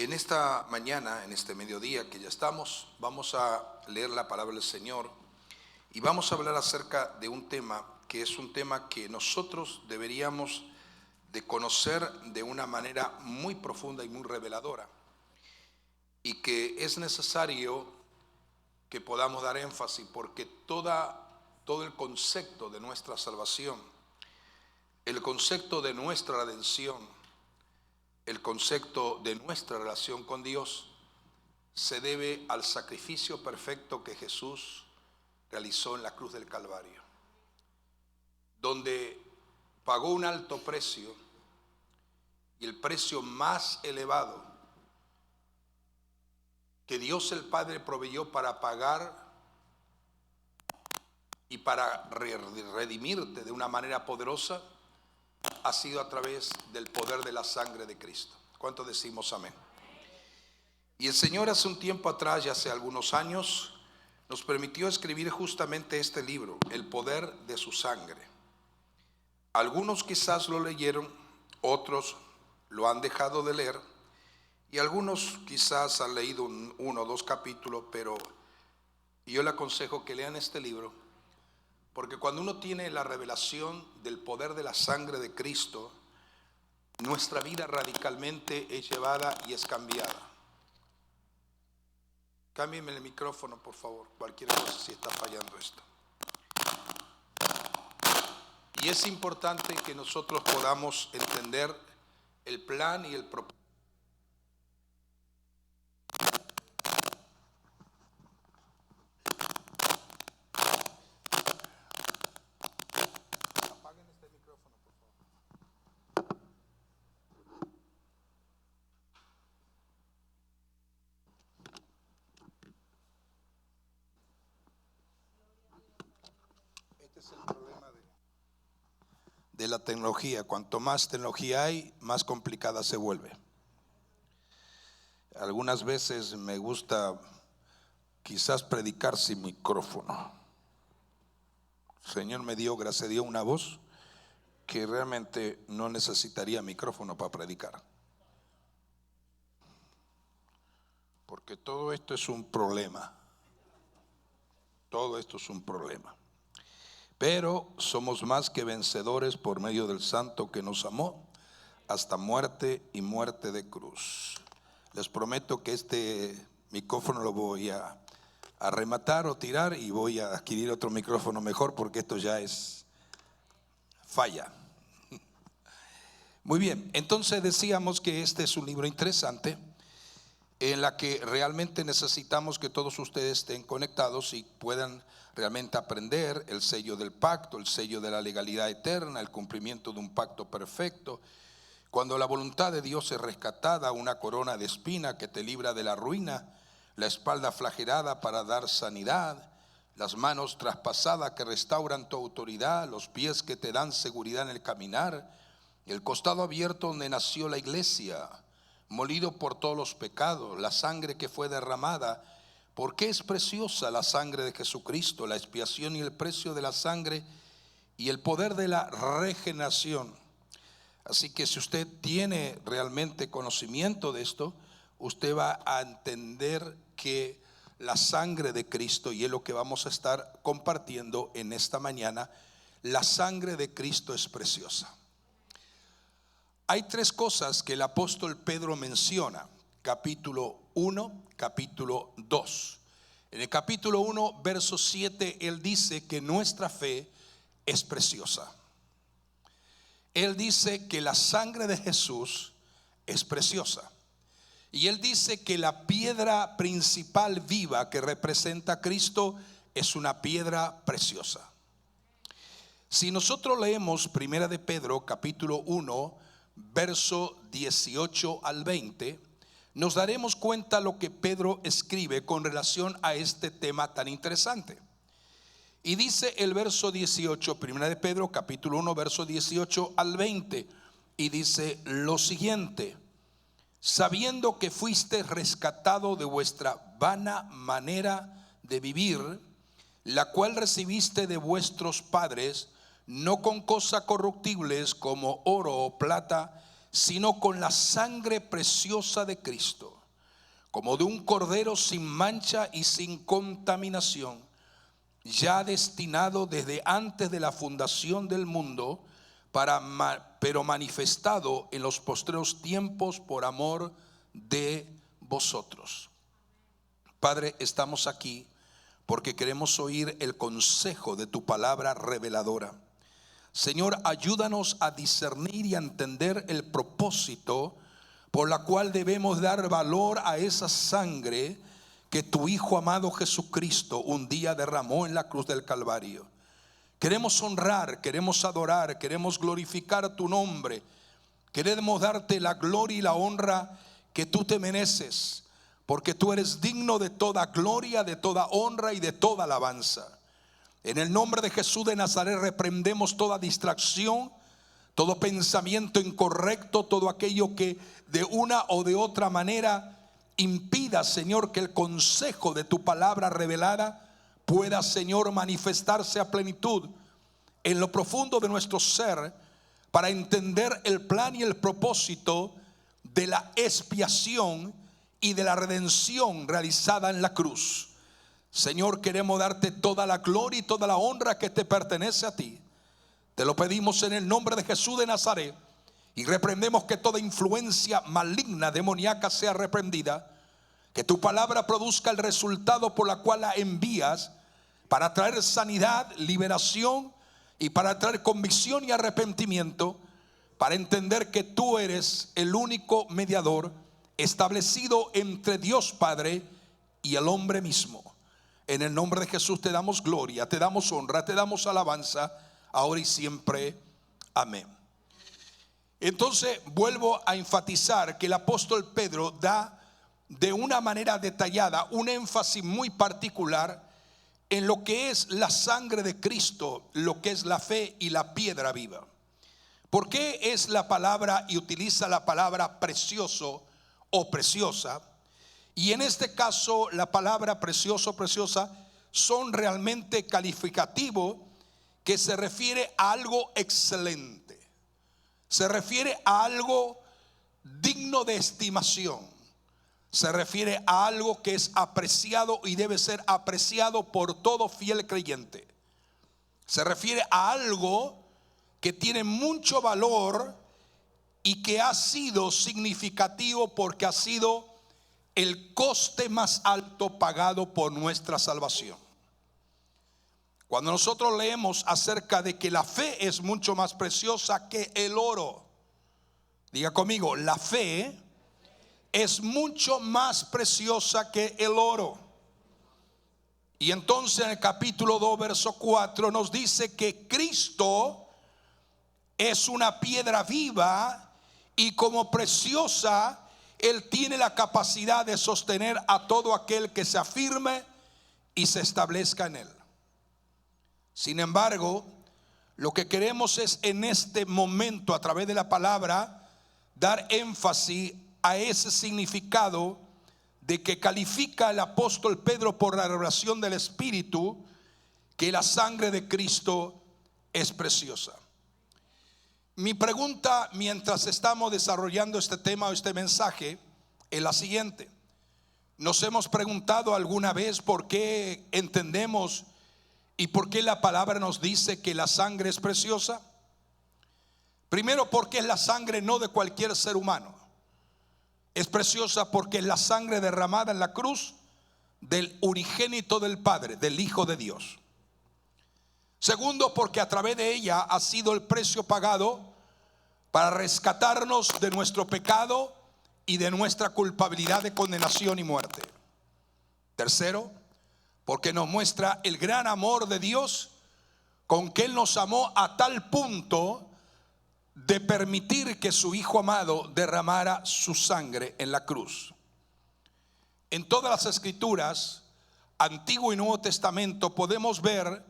En esta mañana, en este mediodía que ya estamos, vamos a leer la palabra del Señor y vamos a hablar acerca de un tema que es un tema que nosotros deberíamos de conocer de una manera muy profunda y muy reveladora, y que es necesario que podamos dar énfasis porque todo el concepto de nuestra salvación, el concepto de nuestra redención, el concepto de nuestra relación con Dios se debe al sacrificio perfecto que Jesús realizó en la cruz del Calvario, donde pagó un alto precio, y el precio más elevado que Dios el Padre proveyó para pagar y para redimirte de una manera poderosa ha sido a través del poder de la sangre de Cristo. ¿Cuántos decimos amén? Y el Señor hace un tiempo atrás, ya hace algunos años, nos permitió escribir justamente este libro, El poder de su sangre. Algunos quizás lo leyeron, otros lo han dejado de leer, y algunos quizás han leído uno o dos capítulos, pero yo le aconsejo que lean este libro, porque cuando uno tiene la revelación del poder de la sangre de Cristo, nuestra vida radicalmente es llevada y es cambiada. Cámbienme el micrófono, por favor, cualquier cosa si está fallando esto. Y es importante que nosotros podamos entender el plan y el propósito. Apaguen este micrófono, por favor. Este es el problema de la tecnología. Cuanto más tecnología hay, más complicada se vuelve. Algunas veces me gusta quizás predicar sin micrófono. El Señor me dio, gracias a Dios, una voz que realmente no necesitaría micrófono para predicar, porque todo esto es un problema. Todo esto es un problema. Pero somos más que vencedores por medio del Santo que nos amó hasta muerte y muerte de cruz. Les prometo que este micrófono lo voy a rematar o tirar y voy a adquirir otro micrófono mejor, porque esto ya es falla. Muy bien, entonces decíamos que este es un libro interesante en la que realmente necesitamos que todos ustedes estén conectados y puedan realmente aprender el sello del pacto, el sello de la legalidad eterna, el cumplimiento de un pacto perfecto. Cuando la voluntad de Dios es rescatada, una corona de espina que te libra de la ruina, la espalda flagelada para dar sanidad, las manos traspasadas que restauran tu autoridad, los pies que te dan seguridad en el caminar, el costado abierto donde nació la iglesia, molido por todos los pecados, la sangre que fue derramada. Porque es preciosa la sangre de Jesucristo, la expiación y el precio de la sangre y el poder de la regeneración. Así que si usted tiene realmente conocimiento de esto, usted va a entender que la sangre de Cristo, y es lo que vamos a estar compartiendo en esta mañana, la sangre de Cristo es preciosa. Hay tres cosas que el apóstol Pedro menciona, capítulo 1, capítulo 2. En el capítulo 1, verso 7, él dice que nuestra fe es preciosa. Él dice que la sangre de Jesús es preciosa. Y él dice que la piedra principal viva que representa a Cristo es una piedra preciosa. Si nosotros leemos Primera de Pedro, capítulo 1, verso 18 al 20, nos daremos cuenta lo que Pedro escribe con relación a este tema tan interesante. Y dice el verso 18, Primera de Pedro, capítulo 1, verso 18 al 20, y dice lo siguiente: sabiendo que fuiste rescatado de vuestra vana manera de vivir, la cual recibiste de vuestros padres, no con cosas corruptibles como oro o plata, sino con la sangre preciosa de Cristo, como de un cordero sin mancha y sin contaminación, ya destinado desde antes de la fundación del mundo, pero manifestado en los postreros tiempos por amor de vosotros. Padre, estamos aquí porque queremos oír el consejo de tu palabra reveladora. Señor, ayúdanos a discernir y a entender el propósito por la cual debemos dar valor a esa sangre que tu Hijo amado Jesucristo un día derramó en la cruz del Calvario. Queremos honrar, queremos adorar, queremos glorificar tu nombre. Queremos darte la gloria y la honra que tú te mereces, porque tú eres digno de toda gloria, de toda honra y de toda alabanza. En el nombre de Jesús de Nazaret reprendemos toda distracción, todo pensamiento incorrecto, todo aquello que de una o de otra manera impida, Señor, que el consejo de tu palabra revelada pueda, Señor, manifestarse a plenitud en lo profundo de nuestro ser, para entender el plan y el propósito de la expiación y de la redención realizada en la cruz. Señor, queremos darte toda la gloria y toda la honra que te pertenece a ti. Te lo pedimos en el nombre de Jesús de Nazaret, y reprendemos que toda influencia maligna, demoníaca sea reprendida. Que tu palabra produzca el resultado por la cual la envías, para traer sanidad, liberación y para traer convicción y arrepentimiento, para entender que tú eres el único mediador establecido entre Dios Padre y el hombre mismo. En el nombre de Jesús te damos gloria, te damos honra, te damos alabanza, ahora y siempre. Amén. Entonces vuelvo a enfatizar que el apóstol Pedro da de una manera detallada un énfasis muy particular en lo que es la sangre de Cristo, lo que es la fe y la piedra viva. ¿Por qué es la palabra y utiliza la palabra precioso o preciosa? Y en este caso la palabra precioso o preciosa son realmente calificativos que se refiere a algo excelente, se refiere a algo digno de estimación, se refiere a algo que es apreciado y debe ser apreciado por todo fiel creyente. Se refiere a algo que tiene mucho valor y que ha sido significativo porque ha sido el coste más alto pagado por nuestra salvación. Cuando nosotros leemos acerca de que la fe es mucho más preciosa que el oro, diga conmigo, la fe es mucho más preciosa que el oro. Y entonces en el capítulo 2 verso 4 nos dice que Cristo es una piedra viva y como preciosa Él tiene la capacidad de sostener a todo aquel que se afirme y se establezca en Él. Sin embargo, lo que queremos es en este momento, a través de la palabra, dar énfasis a ese significado de que califica el apóstol Pedro por la revelación del Espíritu, que la sangre de Cristo es preciosa. Mi pregunta mientras estamos desarrollando este tema o este mensaje es la siguiente: ¿nos hemos preguntado alguna vez por qué entendemos y por qué la palabra nos dice que la sangre es preciosa? Primero, porque es la sangre no de cualquier ser humano. Es preciosa porque es la sangre derramada en la cruz del unigénito del Padre, del Hijo de Dios. Segundo, porque a través de ella ha sido el precio pagado para rescatarnos de nuestro pecado y de nuestra culpabilidad de condenación y muerte. Tercero, porque nos muestra el gran amor de Dios con que Él nos amó a tal punto de permitir que su Hijo amado derramara su sangre en la cruz. En todas las escrituras, Antiguo y Nuevo Testamento, podemos ver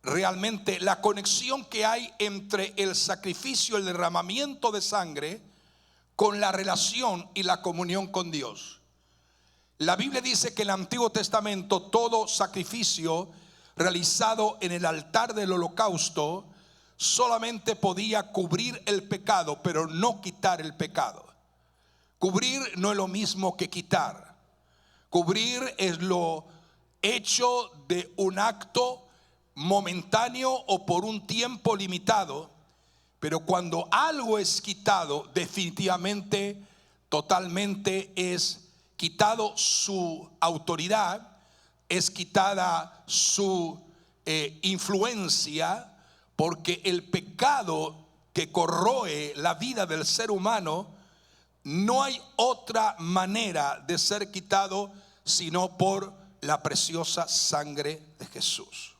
realmente la conexión que hay entre el sacrificio, el derramamiento de sangre, con la relación y la comunión con Dios. La Biblia dice que en el Antiguo Testamento todo sacrificio realizado en el altar del holocausto solamente podía cubrir el pecado, pero no quitar el pecado. Cubrir no es lo mismo que quitar. Cubrir es lo hecho de un acto momentáneo o por un tiempo limitado, pero cuando algo es quitado, definitivamente, totalmente es quitado su autoridad, es quitada su influencia, porque el pecado que corroe la vida del ser humano, no hay otra manera de ser quitado sino por la preciosa sangre de Jesús.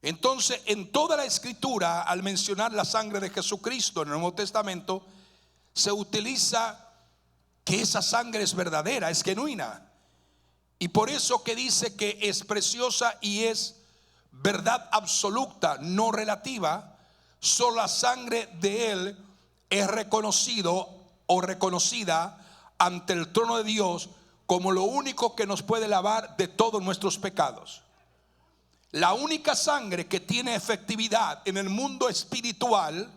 Entonces, en toda la escritura, al mencionar la sangre de Jesucristo en el Nuevo Testamento, se utiliza que esa sangre es verdadera, es genuina. Y por eso que dice que es preciosa y es verdad absoluta, no relativa. Solo la sangre de Él es reconocido o reconocida ante el trono de Dios como lo único que nos puede lavar de todos nuestros pecados. La única sangre que tiene efectividad en el mundo espiritual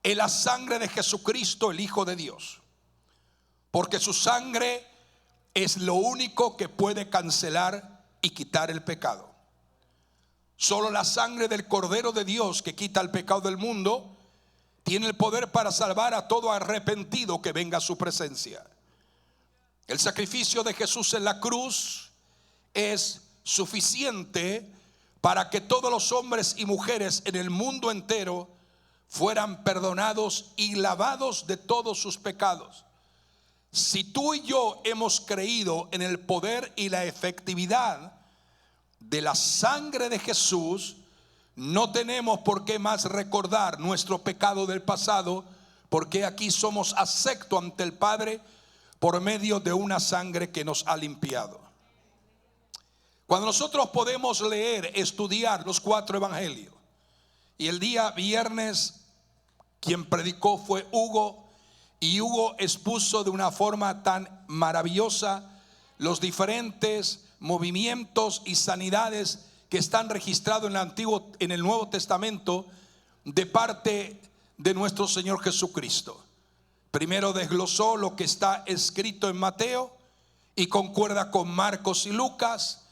es la sangre de Jesucristo, el Hijo de Dios, porque su sangre es lo único que puede cancelar y quitar el pecado. Solo la sangre del Cordero de Dios, que quita el pecado del mundo, tiene el poder para salvar a todo arrepentido que venga a su presencia. El sacrificio de Jesús en la cruz es suficiente para que todos los hombres y mujeres en el mundo entero fueran perdonados y lavados de todos sus pecados. Si tú y yo hemos creído en el poder y la efectividad de la sangre de Jesús, no tenemos por qué más recordar nuestro pecado del pasado, porque aquí somos aceptos ante el Padre por medio de una sangre que nos ha limpiado. Cuando nosotros podemos leer, estudiar los 4 evangelios, y el día viernes quien predicó fue Hugo, y Hugo expuso de una forma tan maravillosa los diferentes movimientos y sanidades que están registrados en el Nuevo Testamento de parte de nuestro Señor Jesucristo. Primero desglosó lo que está escrito en Mateo y concuerda con Marcos y Lucas,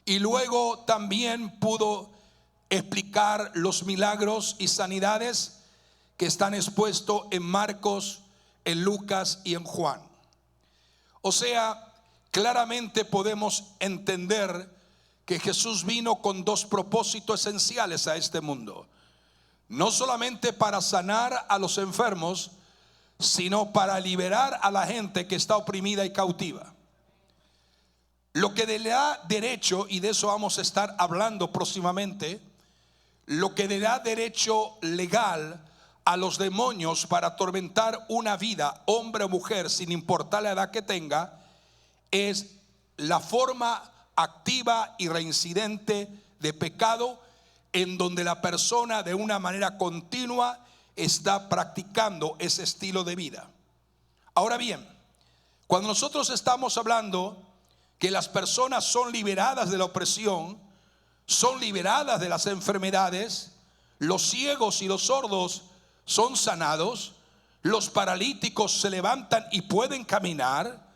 y luego también pudo explicar los milagros y sanidades que están expuestos en Marcos, en Lucas y en Juan. O sea, claramente podemos entender que Jesús vino con 2 propósitos esenciales a este mundo. No solamente para sanar a los enfermos, sino para liberar a la gente que está oprimida y cautiva. Lo que le da derecho, y de eso vamos a estar hablando próximamente, lo que le da derecho legal a los demonios para atormentar una vida, hombre o mujer, sin importar la edad que tenga, es la forma activa y reincidente de pecado, en donde la persona de una manera continua está practicando ese estilo de vida. Ahora bien, cuando nosotros estamos hablando que las personas son liberadas de la opresión, son liberadas de las enfermedades, los ciegos y los sordos son sanados, los paralíticos se levantan y pueden caminar,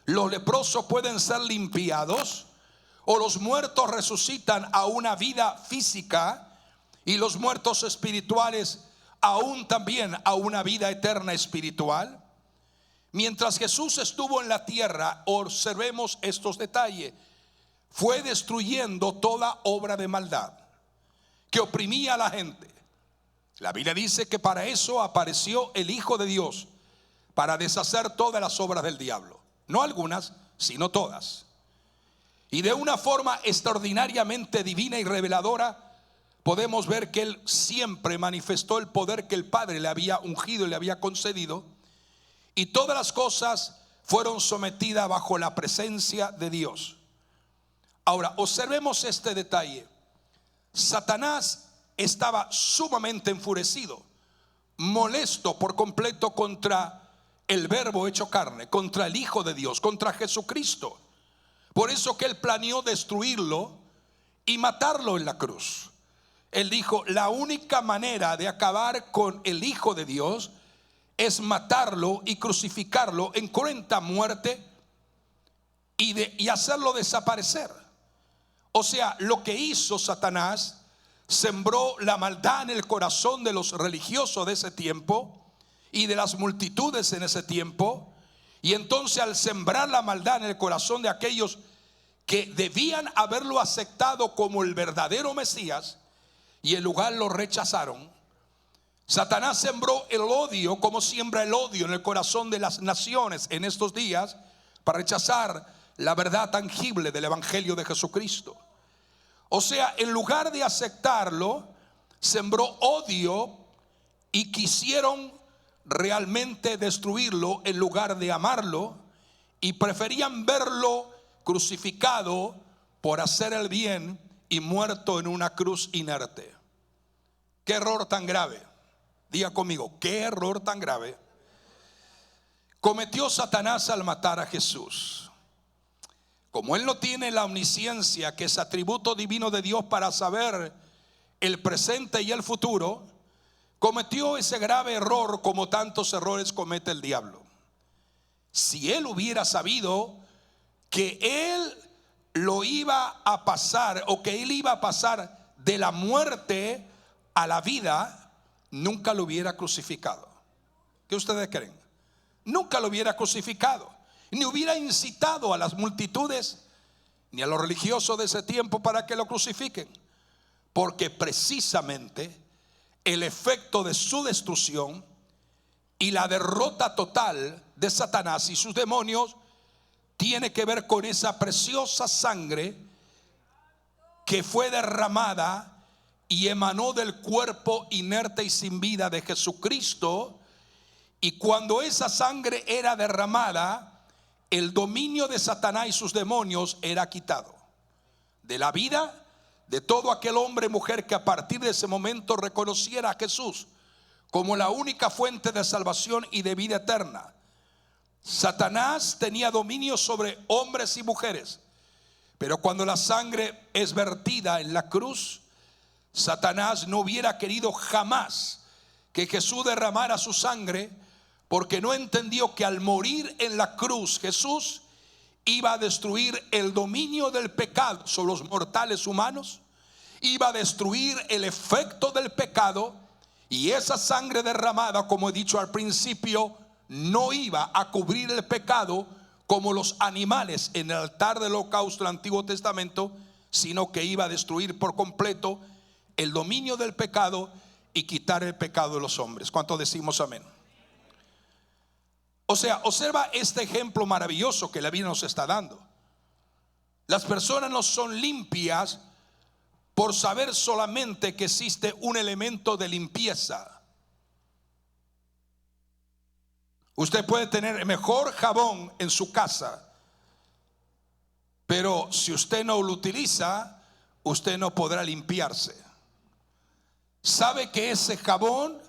los leprosos pueden ser limpiados, o los muertos resucitan a una vida física, y los muertos espirituales aún también a una vida eterna espiritual. Mientras Jesús estuvo en la tierra, observemos estos detalles, fue destruyendo toda obra de maldad que oprimía a la gente. La Biblia dice que para eso apareció el Hijo de Dios, para deshacer todas las obras del diablo. No algunas, sino todas. Y de una forma extraordinariamente divina y reveladora, podemos ver que Él siempre manifestó el poder que el Padre le había ungido y le había concedido. Y todas las cosas fueron sometidas bajo la presencia de Dios. Ahora, observemos este detalle. Satanás estaba sumamente enfurecido, molesto por completo contra el Verbo hecho carne, contra el Hijo de Dios, contra Jesucristo. Por eso que él planeó destruirlo y matarlo en la cruz. Él dijo, la única manera de acabar con el Hijo de Dios es matarlo y crucificarlo en cruenta muerte y hacerlo desaparecer. O sea, lo que hizo Satanás, sembró la maldad en el corazón de los religiosos de ese tiempo y de las multitudes en ese tiempo. Y entonces, al sembrar la maldad en el corazón de aquellos que debían haberlo aceptado como el verdadero Mesías, y en lugar lo rechazaron, Satanás sembró el odio, como siembra el odio en el corazón de las naciones en estos días, para rechazar la verdad tangible del evangelio de Jesucristo. O sea, en lugar de aceptarlo, sembró odio y quisieron realmente destruirlo en lugar de amarlo, y preferían verlo crucificado por hacer el bien y muerto en una cruz inerte. Qué error tan grave. Diga conmigo, qué error tan grave cometió Satanás al matar a Jesús. Como él no tiene la omnisciencia, que es atributo divino de Dios para saber el presente y el futuro, cometió ese grave error como tantos errores comete el diablo. Si él hubiera sabido que él lo iba a pasar, o que él iba a pasar de la muerte a la vida, nunca lo hubiera crucificado. ¿Qué ustedes creen? Nunca lo hubiera crucificado, ni hubiera incitado a las multitudes ni a los religiosos de ese tiempo para que lo crucifiquen, porque precisamente el efecto de su destrucción y la derrota total de Satanás y sus demonios tiene que ver con esa preciosa sangre que fue derramada y emanó del cuerpo inerte y sin vida de Jesucristo. Y cuando esa sangre era derramada, el dominio de Satanás y sus demonios era quitado de la vida de todo aquel hombre y mujer que a partir de ese momento reconociera a Jesús como la única fuente de salvación y de vida eterna. Satanás tenía dominio sobre hombres y mujeres, pero cuando la sangre es vertida en la cruz, Satanás no hubiera querido jamás que Jesús derramara su sangre, porque no entendió que al morir en la cruz Jesús iba a destruir el dominio del pecado sobre los mortales humanos, iba a destruir el efecto del pecado, y esa sangre derramada, como he dicho al principio, no iba a cubrir el pecado como los animales en el altar del holocausto del Antiguo Testamento, sino que iba a destruir por completo el dominio del pecado y quitar el pecado de los hombres. ¿Cuánto decimos amén? O sea, observa este ejemplo maravilloso que la Biblia nos está dando. Las personas no son limpias por saber solamente que existe un elemento de limpieza. Usted puede tener el mejor jabón en su casa, pero si usted no lo utiliza, usted no podrá limpiarse. ¿Sabe que ese jabón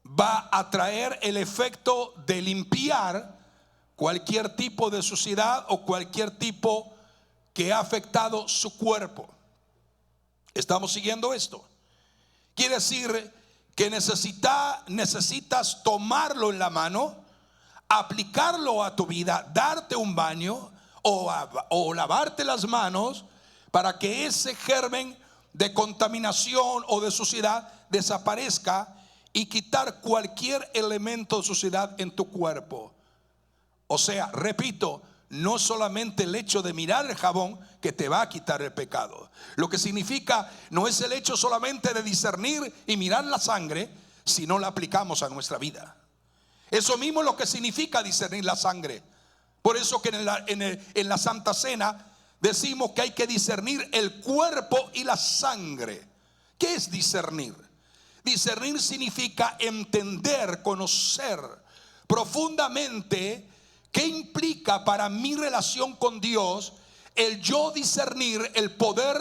va a traer el efecto de limpiar cualquier tipo de suciedad o cualquier tipo que ha afectado su cuerpo? ¿Estamos siguiendo esto? Quiere decir que necesitas tomarlo en la mano, aplicarlo a tu vida, darte un baño o lavarte las manos para que ese germen de contaminación o de suciedad desaparezca y quitar cualquier elemento de suciedad en tu cuerpo. O sea, repito, no solamente el hecho de mirar el jabón que te va a quitar el pecado. Lo que significa no es el hecho solamente de discernir y mirar la sangre, sino la aplicamos a nuestra vida. Eso mismo es lo que significa discernir la sangre. Por eso que en la Santa Cena decimos que hay que discernir el cuerpo y la sangre. ¿Qué es discernir? Discernir significa entender, conocer profundamente qué implica para mi relación con Dios el yo discernir el poder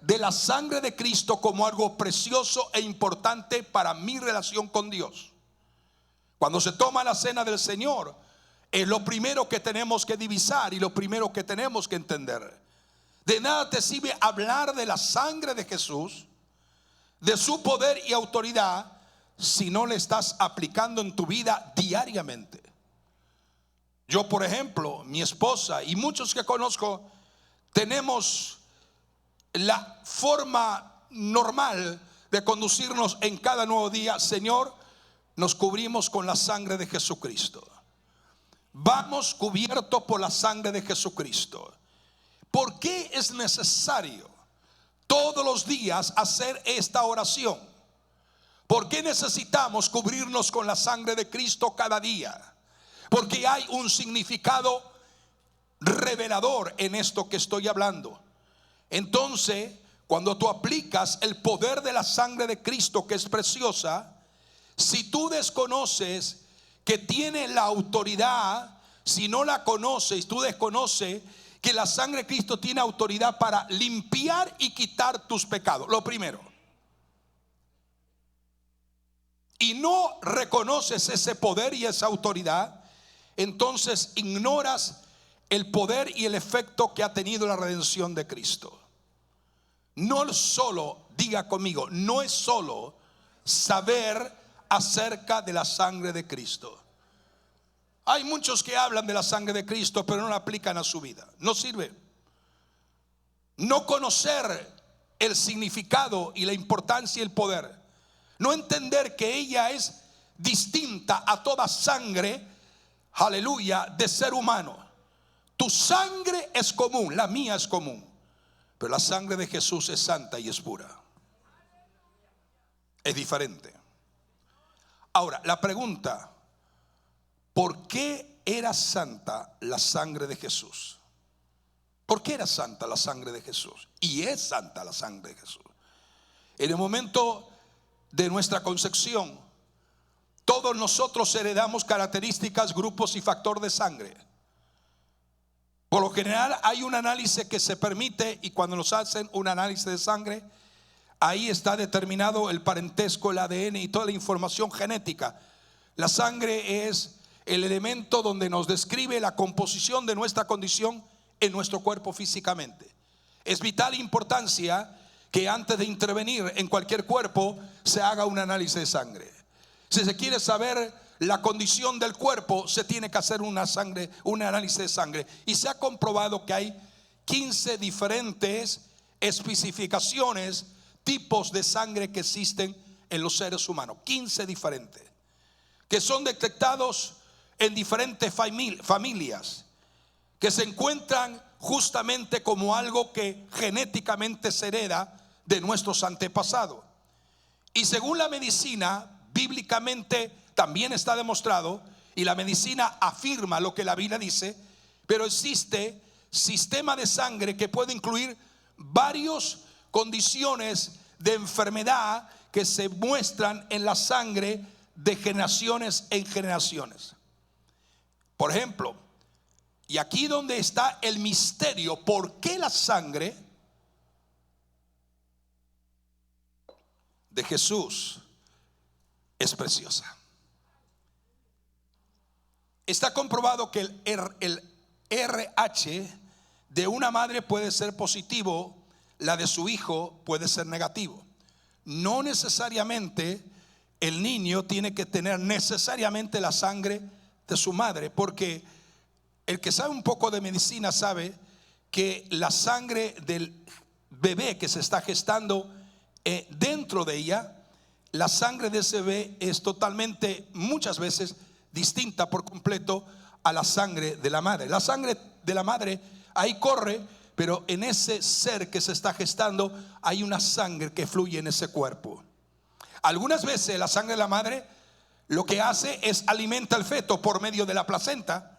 de la sangre de Cristo como algo precioso e importante para mi relación con Dios. Cuando se toma la cena del Señor, es lo primero que tenemos que divisar y lo primero que tenemos que entender. De nada te sirve hablar de la sangre de Jesús, de su poder y autoridad, si no le estás aplicando en tu vida diariamente. Yo, por ejemplo, mi esposa y muchos que conozco, tenemos la forma normal de conducirnos en cada nuevo día. Señor, nos cubrimos con la sangre de Jesucristo. Vamos cubiertos por la sangre de Jesucristo. ¿Por qué es necesario todos los días hacer esta oración? ¿Por qué necesitamos cubrirnos con la sangre de Cristo cada día? Porque hay un significado revelador en esto que estoy hablando. Entonces, cuando tú aplicas el poder de la sangre de Cristo, que es preciosa, si tú desconoces que tiene la autoridad, si no la conoces, tú desconoces que la sangre de Cristo tiene autoridad para limpiar y quitar tus pecados. Lo primero. Y no reconoces ese poder y esa autoridad, entonces ignoras el poder y el efecto que ha tenido la redención de Cristo. No solo, diga conmigo, no es solo saber acerca de la sangre de Cristo. Hay muchos que hablan de la sangre de Cristo, pero no la aplican a su vida. No sirve. No conocer el significado y la importancia y el poder. No entender que ella es distinta a toda sangre, aleluya, de ser humano. Tu sangre es común, la mía es común, pero la sangre de Jesús es santa y es pura. Es diferente. Ahora, la pregunta: ¿por qué era santa la sangre de Jesús? ¿Por qué era santa la sangre de Jesús? Y es santa la sangre de Jesús. En el momento de nuestra concepción, todos nosotros heredamos características, grupos y factor de sangre. Por lo general hay un análisis que se permite, y cuando nos hacen un análisis de sangre, ahí está determinado el parentesco, el ADN y toda la información genética. La sangre es el elemento donde nos describe la composición de nuestra condición en nuestro cuerpo físicamente. Es vital importancia que antes de intervenir en cualquier cuerpo se haga un análisis de sangre. Si se quiere saber la condición del cuerpo, se tiene que hacer un análisis de sangre. Y se ha comprobado que hay 15 diferentes especificaciones, tipos de sangre que existen en los seres humanos. 15 diferentes, que son detectados en diferentes familias, que se encuentran justamente como algo que genéticamente se hereda de nuestros antepasados. Y según la medicina, bíblicamente también está demostrado, y la medicina afirma lo que la Biblia dice, pero existe sistema de sangre que puede incluir varias condiciones de enfermedad que se muestran en la sangre de generaciones en generaciones. Por ejemplo, y aquí donde está el misterio, ¿por qué la sangre de Jesús es preciosa? Está comprobado que el RH de una madre puede ser positivo, la de su hijo puede ser negativo. No necesariamente el niño tiene que tener necesariamente la sangre de su madre, porque el que sabe un poco de medicina sabe que la sangre del bebé que se está gestando, dentro de ella, la sangre de ese bebé es totalmente, muchas veces, distinta por completo a la sangre de la madre. La sangre de la madre ahí corre, pero en ese ser que se está gestando hay una sangre que fluye en ese cuerpo. Algunas veces la sangre de la madre lo que hace es alimenta al feto por medio de la placenta,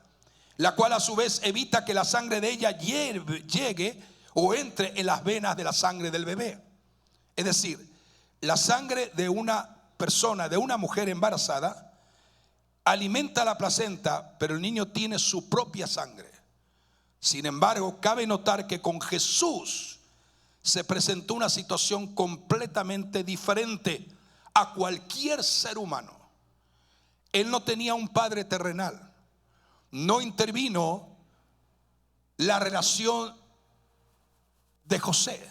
la cual a su vez evita que la sangre de ella llegue o entre en las venas de la sangre del bebé. Es decir, la sangre de una persona, de una mujer embarazada, alimenta la placenta, pero el niño tiene su propia sangre. Sin embargo, cabe notar que con Jesús se presentó una situación completamente diferente a cualquier ser humano. Él no tenía un padre terrenal. No intervino la relación de José,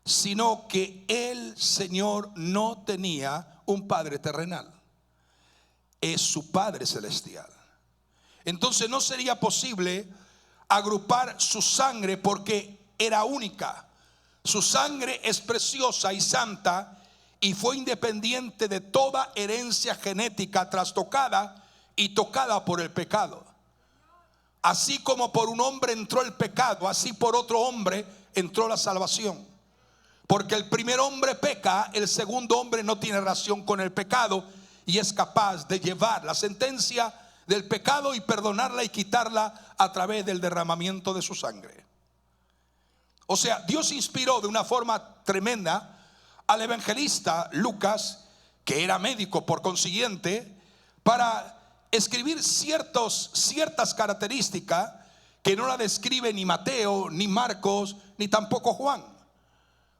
sino que el Señor no tenía un padre terrenal. Es su Padre celestial. Entonces no sería posible agrupar su sangre porque era única. Su sangre es preciosa y santa y fue independiente de toda herencia genética trastocada y tocada por el pecado. Así como por un hombre entró el pecado, así por otro hombre entró la salvación. Porque el primer hombre peca, el segundo hombre no tiene relación con el pecado y es capaz de llevar la sentencia del pecado y perdonarla y quitarla a través del derramamiento de su sangre. O sea, Dios inspiró de una forma tremenda al evangelista Lucas, que era médico por consiguiente, para escribir ciertas características que no la describe ni Mateo, ni Marcos, ni tampoco Juan,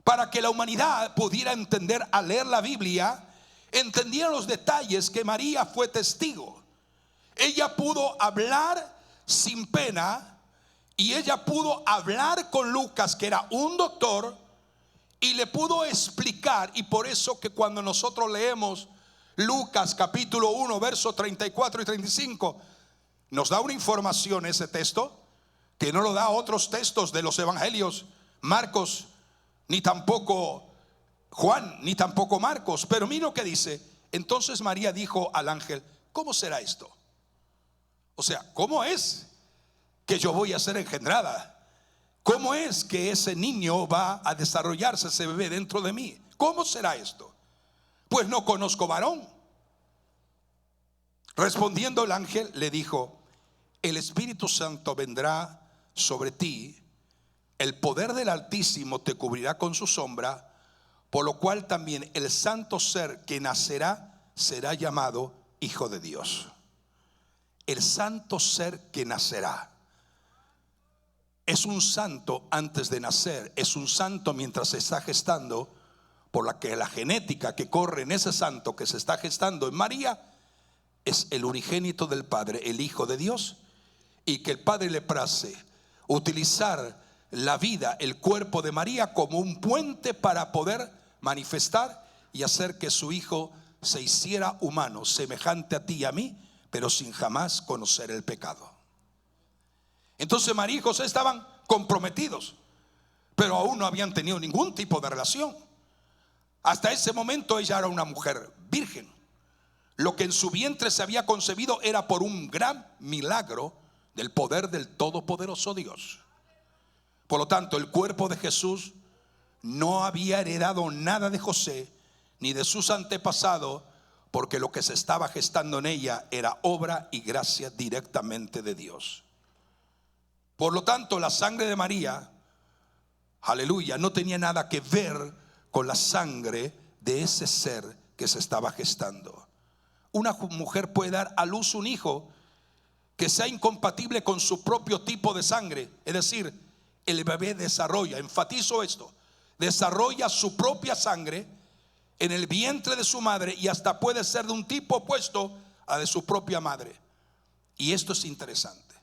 para que la humanidad pudiera entender al leer la Biblia, entendiera los detalles que María fue testigo. Ella pudo hablar sin pena y ella pudo hablar con Lucas, que era un doctor, y le pudo explicar. Y por eso que cuando nosotros leemos Lucas capítulo 1 versos 34 y 35, nos da una información ese texto que no lo da otros textos de los evangelios, Marcos, ni tampoco Juan, ni tampoco Marcos. Pero mira lo que dice. Entonces María dijo al ángel: ¿cómo será esto? O sea, ¿cómo es que yo voy a ser engendrada? ¿Cómo es que ese niño va a desarrollarse, ese bebé dentro de mí? ¿Cómo será esto? Pues no conozco varón. Respondiendo el ángel le dijo: el Espíritu Santo vendrá sobre ti, el poder del Altísimo te cubrirá con su sombra, por lo cual también el santo ser que nacerá será llamado Hijo de Dios. El santo ser que nacerá es un santo antes de nacer, es un santo mientras se está gestando, por la que la genética que corre en ese santo que se está gestando en María es el unigénito del Padre, el Hijo de Dios, y que el Padre le place utilizar la vida, el cuerpo de María como un puente para poder manifestar y hacer que su Hijo se hiciera humano, semejante a ti y a mí, pero sin jamás conocer el pecado. Entonces María y José estaban comprometidos, pero aún no habían tenido ningún tipo de relación. Hasta ese momento ella era una mujer virgen. Lo que en su vientre se había concebido era por un gran milagro del poder del todopoderoso Dios. Por lo tanto, el cuerpo de Jesús no había heredado nada de José ni de sus antepasados, porque lo que se estaba gestando en ella era obra y gracia directamente de Dios. Por lo tanto, la sangre de María, aleluya, no tenía nada que ver con la sangre de ese ser que se estaba gestando. Una mujer puede dar a luz un hijo que sea incompatible con su propio tipo de sangre. Es decir, el bebé desarrolla, enfatizo esto, desarrolla su propia sangre en el vientre de su madre y hasta puede ser de un tipo opuesto a de su propia madre. Y esto es interesante.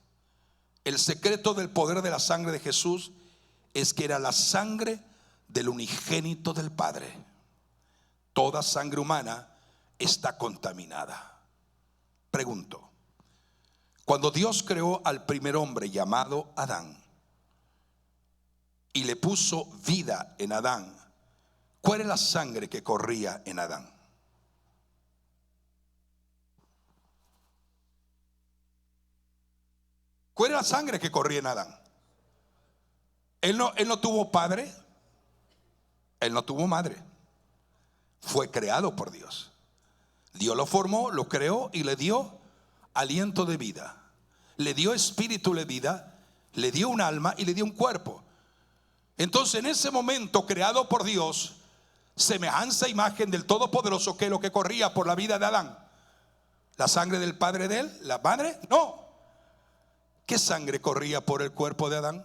El secreto del poder de la sangre de Jesús es que era la sangre del unigénito del Padre. Toda sangre humana está contaminada. Pregunto, cuando Dios creó al primer hombre llamado Adán y le puso vida en Adán, ¿cuál es la sangre que corría en Adán? ¿Cuál era la sangre que corría en Adán? Él no tuvo padre, él no tuvo madre, fue creado por Dios. Dios lo formó, lo creó y le dio aliento de vida, le dio espíritu de vida, le dio un alma y le dio un cuerpo. Entonces en ese momento, creado por Dios, semejanza, imagen del Todopoderoso, ¿qué es lo que corría por la vida de Adán? ¿La sangre del padre de él? ¿La madre? No. ¿Qué sangre corría por el cuerpo de Adán?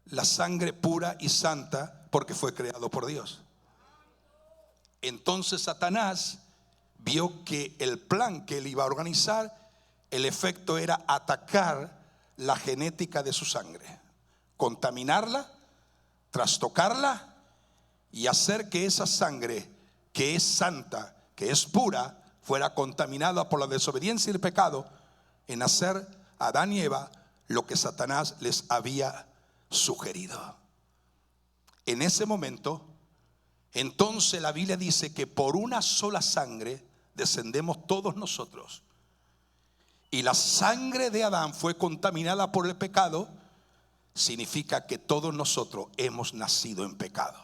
La sangre pura y santa, porque fue creado por Dios. Entonces Satanás vio que el plan que él iba a organizar, el efecto era atacar la genética de su sangre, contaminarla, trastocarla y hacer que esa sangre que es santa, que es pura, fuera contaminada por la desobediencia y el pecado, en hacer a Adán y Eva lo que Satanás les había sugerido. En ese momento, entonces la Biblia dice que por una sola sangre descendemos todos nosotros. Y la sangre de Adán fue contaminada por el pecado. Significa que todos nosotros hemos nacido en pecado.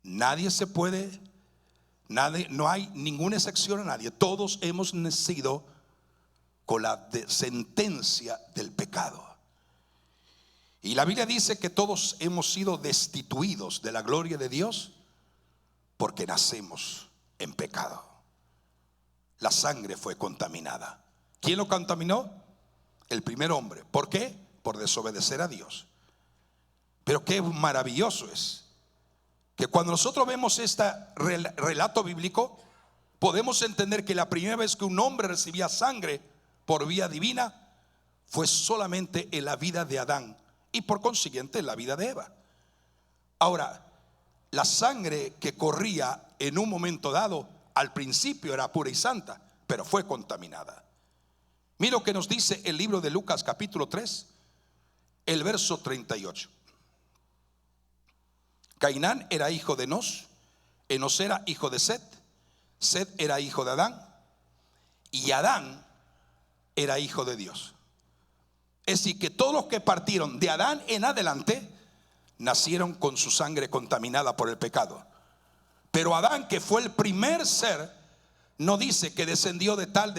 Nadie se puede, no hay ninguna excepción a nadie. Todos hemos nacido con la sentencia del pecado. Y la Biblia dice que todos hemos sido destituidos de la gloria de Dios porque nacemos en pecado. La sangre fue contaminada. ¿Quién lo contaminó? El primer hombre. ¿Por qué? Por desobedecer a Dios. Pero qué maravilloso es que cuando nosotros vemos este relato bíblico, podemos entender que la primera vez que un hombre recibía sangre por vía divina fue solamente en la vida de Adán y por consiguiente en la vida de Eva. Ahora, la sangre que corría en un momento dado al principio era pura y santa, pero fue contaminada. Mira lo que nos dice el libro de Lucas capítulo 3, el verso 38. Cainán era hijo de Enos, Enos era hijo de Set, Set era hijo de Adán, y Adán era hijo de Dios. Es decir, que todos los que partieron de Adán en adelante nacieron con su sangre contaminada por el pecado. Pero Adán, que fue el primer ser, no dice que descendió de tal,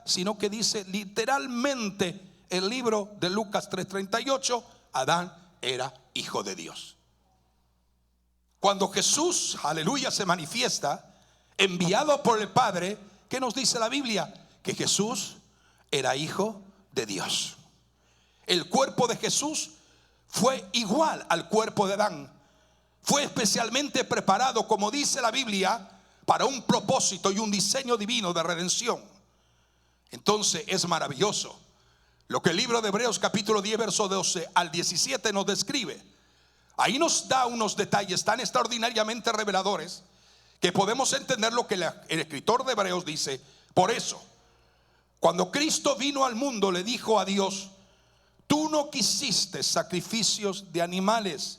sino que dice literalmente el libro de Lucas 3:38, Adán era hijo de Dios. Cuando Jesús, aleluya, se manifiesta, enviado por el Padre, ¿qué nos dice la Biblia? Que Jesús era hijo de Dios. El cuerpo de Jesús fue igual al cuerpo de Adán. Fue especialmente preparado, como dice la Biblia, para un propósito y un diseño divino de redención. Entonces es maravilloso lo que el libro de Hebreos capítulo 10 verso 12 al 17 nos describe. Ahí nos da unos detalles tan extraordinariamente reveladores que podemos entender lo que el escritor de Hebreos dice. Por eso, cuando Cristo vino al mundo, le dijo a Dios: tú no quisiste sacrificios de animales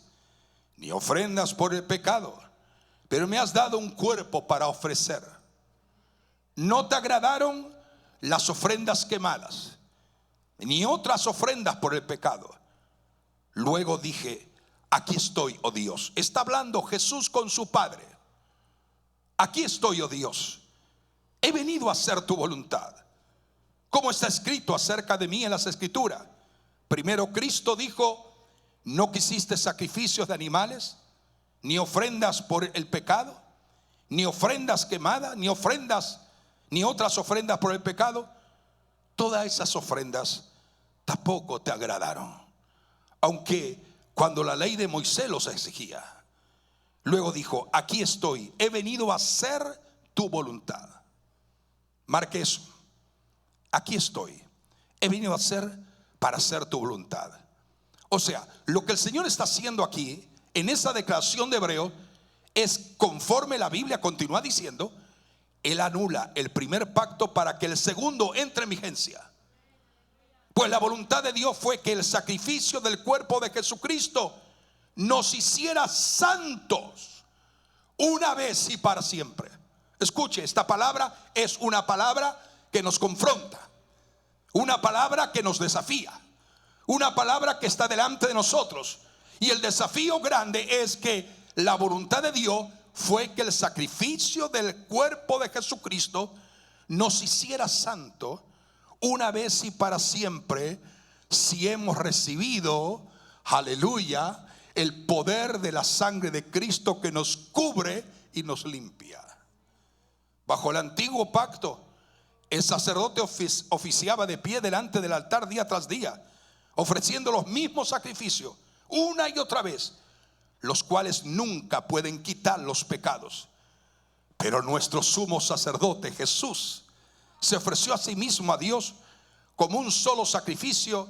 ni ofrendas por el pecado, pero me has dado un cuerpo para ofrecer. No te agradaron las ofrendas quemadas, ni otras ofrendas por el pecado. Luego dije: aquí estoy, oh Dios. Está hablando Jesús con su Padre. Aquí estoy, oh Dios. He venido a hacer tu voluntad, como está escrito acerca de mí en las Escrituras. Primero Cristo dijo: no quisiste sacrificios de animales, ni ofrendas por el pecado, ni ofrendas quemadas, ni ofrendas, ni otras ofrendas por el pecado. Todas esas ofrendas tampoco te agradaron, aunque cuando la ley de Moisés los exigía. Luego dijo: aquí estoy, he venido a hacer tu voluntad. Marque eso. Aquí estoy, he venido a hacer para hacer tu voluntad. O sea, lo que el Señor está haciendo aquí en esa declaración de Hebreo es conforme la Biblia continúa diciendo. Él anula el primer pacto para que el segundo entre en vigencia. Pues la voluntad de Dios fue que el sacrificio del cuerpo de Jesucristo nos hiciera santos una vez y para siempre. Escuche, esta palabra es una palabra que nos confronta, una palabra que nos desafía, una palabra que está delante de nosotros. Y el desafío grande es que la voluntad de Dios fue que el sacrificio del cuerpo de Jesucristo nos hiciera santo una vez y para siempre, si hemos recibido, aleluya, el poder de la sangre de Cristo que nos cubre y nos limpia. Bajo el antiguo pacto, el sacerdote oficiaba de pie delante del altar día tras día, ofreciendo los mismos sacrificios una y otra vez, los cuales nunca pueden quitar los pecados. Pero nuestro sumo sacerdote Jesús se ofreció a sí mismo a Dios como un solo sacrificio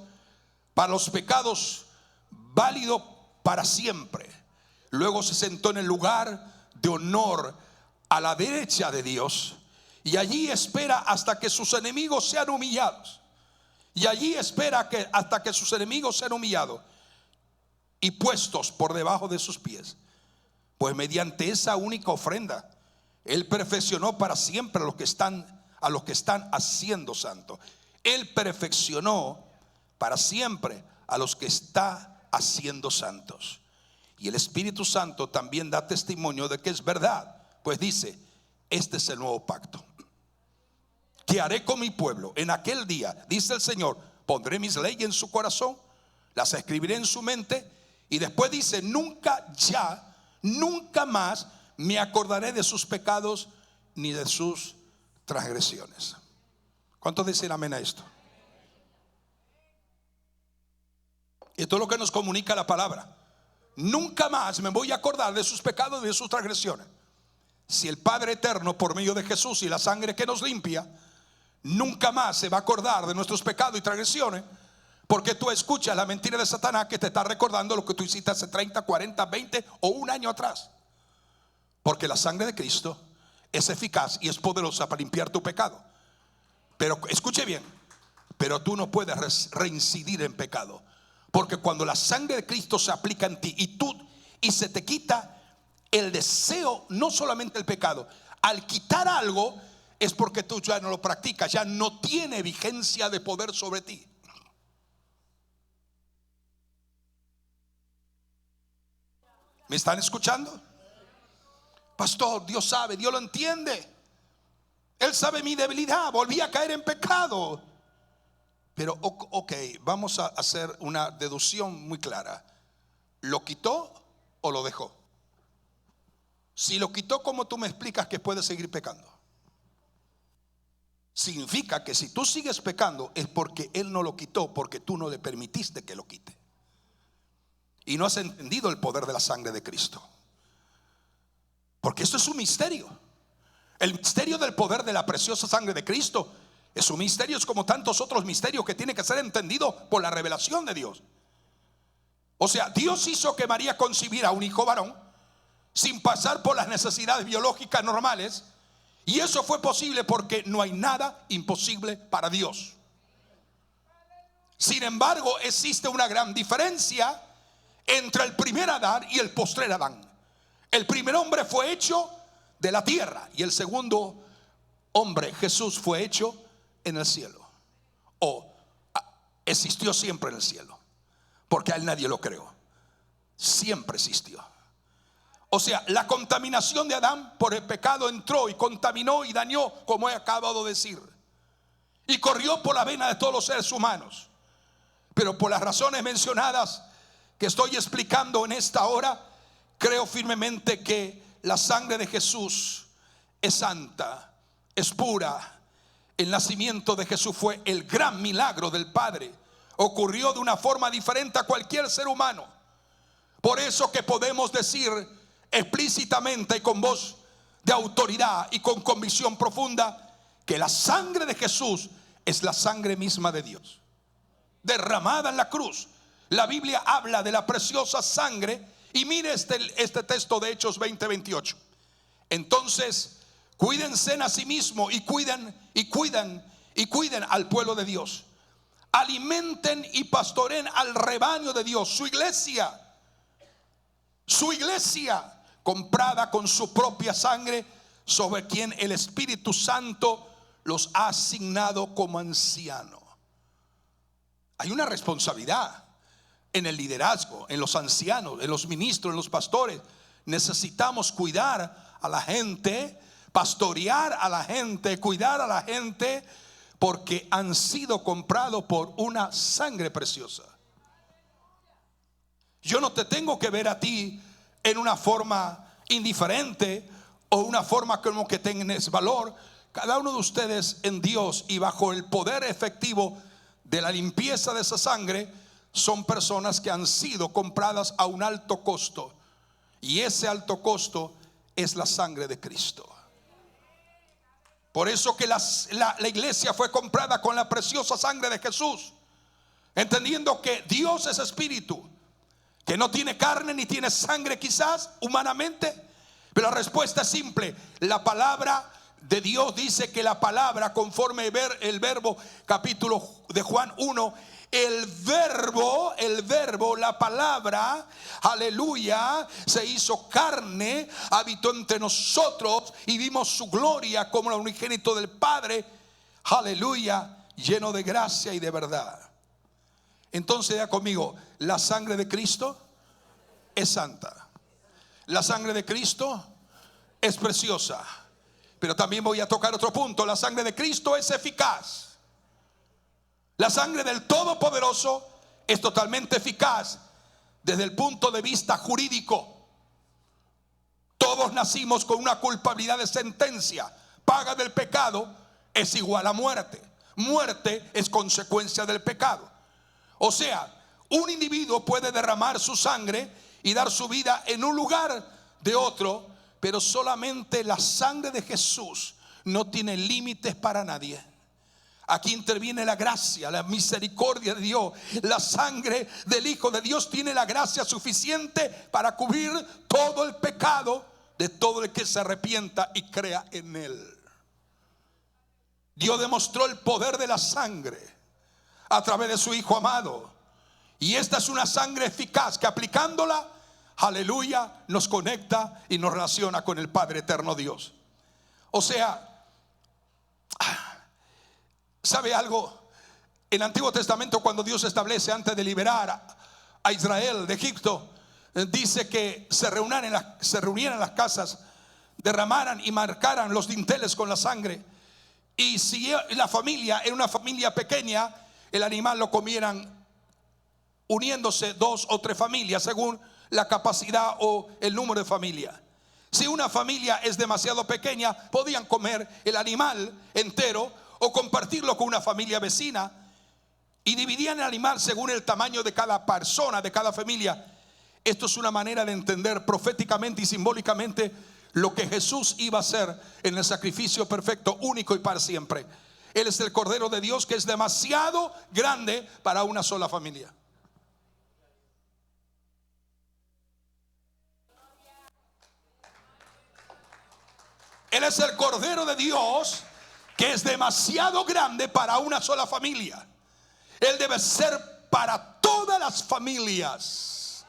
para los pecados, válido para siempre. Luego se sentó en el lugar de honor a la derecha de Dios Y allí espera hasta que sus enemigos sean humillados. Y allí espera hasta que sus enemigos sean humillados y puestos por debajo de sus pies. Pues mediante esa única ofrenda Él perfeccionó para siempre a los que están haciendo santos. Él perfeccionó para siempre a los que está haciendo santos. Y el Espíritu Santo también da testimonio de que es verdad, pues dice: este es el nuevo pacto que haré con mi pueblo en aquel día, dice el Señor. Pondré mis leyes en su corazón, las escribiré en su mente. Y después dice: nunca más me acordaré de sus pecados ni de sus transgresiones. ¿Cuántos dicen amén a esto? Esto es lo que nos comunica la palabra. Nunca más me voy a acordar de sus pecados y de sus transgresiones. Si el Padre eterno, por medio de Jesús y la sangre que nos limpia, nunca más se va a acordar de nuestros pecados y transgresiones, porque tú escuchas la mentira de Satanás que te está recordando lo que tú hiciste hace 30, 40, 20 o un año atrás. Porque la sangre de Cristo es eficaz y es poderosa para limpiar tu pecado. Pero escuche bien, pero tú no puedes reincidir en pecado. Porque cuando la sangre de Cristo se aplica en ti y se te quita el deseo, no solamente el pecado, al quitar algo es porque tú ya no lo practicas, ya no tiene vigencia de poder sobre ti. ¿Me están escuchando? Pastor, Dios sabe, Dios lo entiende. Él sabe mi debilidad, volví a caer en pecado. Pero ok, vamos a hacer una deducción muy clara. ¿Lo quitó o lo dejó? Si lo quitó, ¿cómo tú me explicas que puede seguir pecando? Significa que si tú sigues pecando es porque Él no lo quitó, porque tú no le permitiste que lo quite. Y no has entendido el poder de la sangre de Cristo. Porque esto es un misterio. El misterio del poder de la preciosa sangre de Cristo es un misterio, es como tantos otros misterios que tiene que ser entendido por la revelación de Dios. O sea, Dios hizo que María concibiera un hijo varón sin pasar por las necesidades biológicas normales. Y eso fue posible porque no hay nada imposible para Dios. Sin embargo, existe una gran diferencia entre el primer Adán y el postrer Adán. El primer hombre fue hecho de la tierra y el segundo hombre, Jesús, fue hecho en el cielo. O existió siempre en el cielo, porque a él nadie lo creó. Siempre existió. O sea, la contaminación de Adán por el pecado entró y contaminó y dañó, como he acabado de decir, y corrió por la vena de todos los seres humanos. Pero por las razones mencionadas que estoy explicando en esta hora, creo firmemente que la sangre de Jesús es santa, es pura. El nacimiento de Jesús fue el gran milagro del Padre. Ocurrió de una forma diferente a cualquier ser humano. Por eso que podemos decir explícitamente y con voz de autoridad y con convicción profunda que la sangre de Jesús es la sangre misma de Dios, derramada en la cruz. La Biblia habla de la preciosa sangre. Y mire este texto de Hechos 20:28. Entonces cuídense a sí mismos y cuiden al pueblo de Dios. Alimenten y pastoreen al rebaño de Dios, su iglesia, comprada con su propia sangre, sobre quien el Espíritu Santo los ha asignado como ancianos. Hay una responsabilidad en el liderazgo, en los ancianos, en los ministros, en los pastores. Necesitamos cuidar a la gente, pastorear a la gente, cuidar a la gente, porque han sido comprados por una sangre preciosa. Yo no te tengo que ver a ti en una forma indiferente o una forma como que tengas valor. Cada uno de ustedes en Dios y bajo el poder efectivo de la limpieza de esa sangre son personas que han sido compradas a un alto costo. Y ese alto costo es la sangre de Cristo. Por eso que la iglesia fue comprada con la preciosa sangre de Jesús, entendiendo que Dios es espíritu, que no tiene carne ni tiene sangre quizás humanamente. Pero la respuesta es simple. La palabra de Dios dice que la palabra, conforme el verbo, capítulo de Juan 1, el verbo, la palabra, aleluya, se hizo carne, habitó entre nosotros y vimos su gloria como el unigénito del Padre, aleluya, lleno de gracia y de verdad. Entonces ya conmigo, la sangre de Cristo es santa, la sangre de Cristo es preciosa. Pero también voy a tocar otro punto: la sangre de Cristo es eficaz. La sangre del Todopoderoso es totalmente eficaz desde el punto de vista jurídico. Todos nacimos con una culpabilidad de sentencia. Paga del pecado es igual a muerte. Muerte es consecuencia del pecado. O sea, un individuo puede derramar su sangre y dar su vida en un lugar de otro, pero solamente la sangre de Jesús no tiene límites para nadie. Aquí interviene la gracia, la misericordia de Dios. La sangre del Hijo de Dios tiene la gracia suficiente para cubrir todo el pecado de todo el que se arrepienta y crea en Él. Dios demostró el poder de la sangre a través de su Hijo amado. Y esta es una sangre eficaz que, aplicándola, aleluya, nos conecta y nos relaciona con el Padre eterno Dios. O sea, ¿sabe algo? En el Antiguo Testamento, cuando Dios establece, antes de liberar a Israel de Egipto, dice que se reunieran en las casas, derramaran y marcaran los dinteles con la sangre. Y si la familia era una familia pequeña, el animal lo comieran uniéndose 2 o 3 familias según la capacidad o el número de familia. Si una familia es demasiado pequeña, podían comer el animal entero o compartirlo con una familia vecina, y dividían el animal según el tamaño de cada persona, de cada familia. Esto es una manera de entender proféticamente y simbólicamente lo que Jesús iba a hacer en el sacrificio perfecto, único y para siempre. Él es el Cordero de Dios que es demasiado grande para una sola familia. Él es el Cordero de Dios que es demasiado grande para una sola familia. Él debe ser para todas las familias,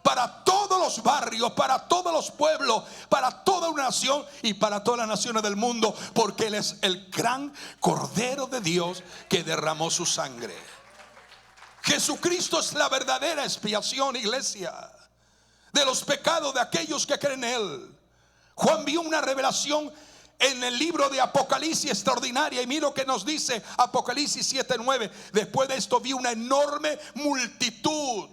para todos los barrios, para todos los pueblos, para toda una nación y para todas las naciones del mundo, porque Él es el gran Cordero de Dios que derramó su sangre. Jesucristo es la verdadera expiación, iglesia, de los pecados de aquellos que creen en Él. Juan vio una revelación en el libro de Apocalipsis extraordinaria, y mira lo que nos dice Apocalipsis 7:9. Después de esto vi una enorme multitud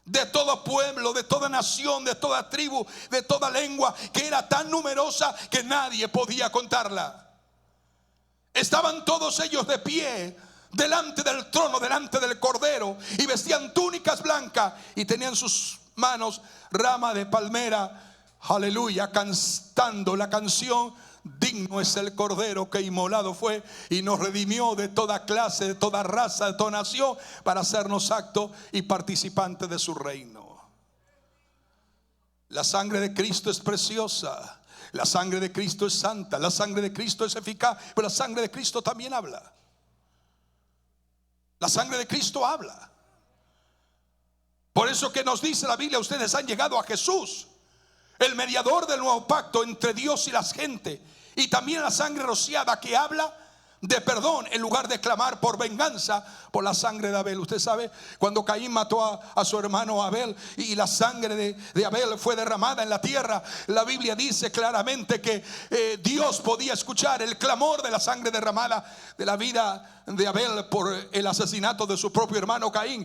de todo pueblo, de toda nación, de toda tribu, de toda lengua, que era tan numerosa que nadie podía contarla. Estaban todos ellos de pie delante del trono, delante del Cordero, y vestían túnicas blancas y tenían en sus manos rama de palmera, aleluya, cantando la canción: digno es el Cordero que inmolado fue y nos redimió de toda clase, de toda raza, de toda nación, para hacernos acto y participantes de su reino. La sangre de Cristo es preciosa, la sangre de Cristo es santa, la sangre de Cristo es eficaz, pero la sangre de Cristo también habla. La sangre de Cristo habla. Por eso que nos dice la Biblia: ustedes han llegado a Jesús, el mediador del nuevo pacto entre Dios y las gentes, y también la sangre rociada que habla de perdón en lugar de clamar por venganza por la sangre de Abel. Usted sabe, cuando Caín mató a su hermano Abel y la sangre de Abel fue derramada en la tierra, la Biblia dice claramente que Dios podía escuchar el clamor de la sangre derramada de la vida de Abel por el asesinato de su propio hermano Caín.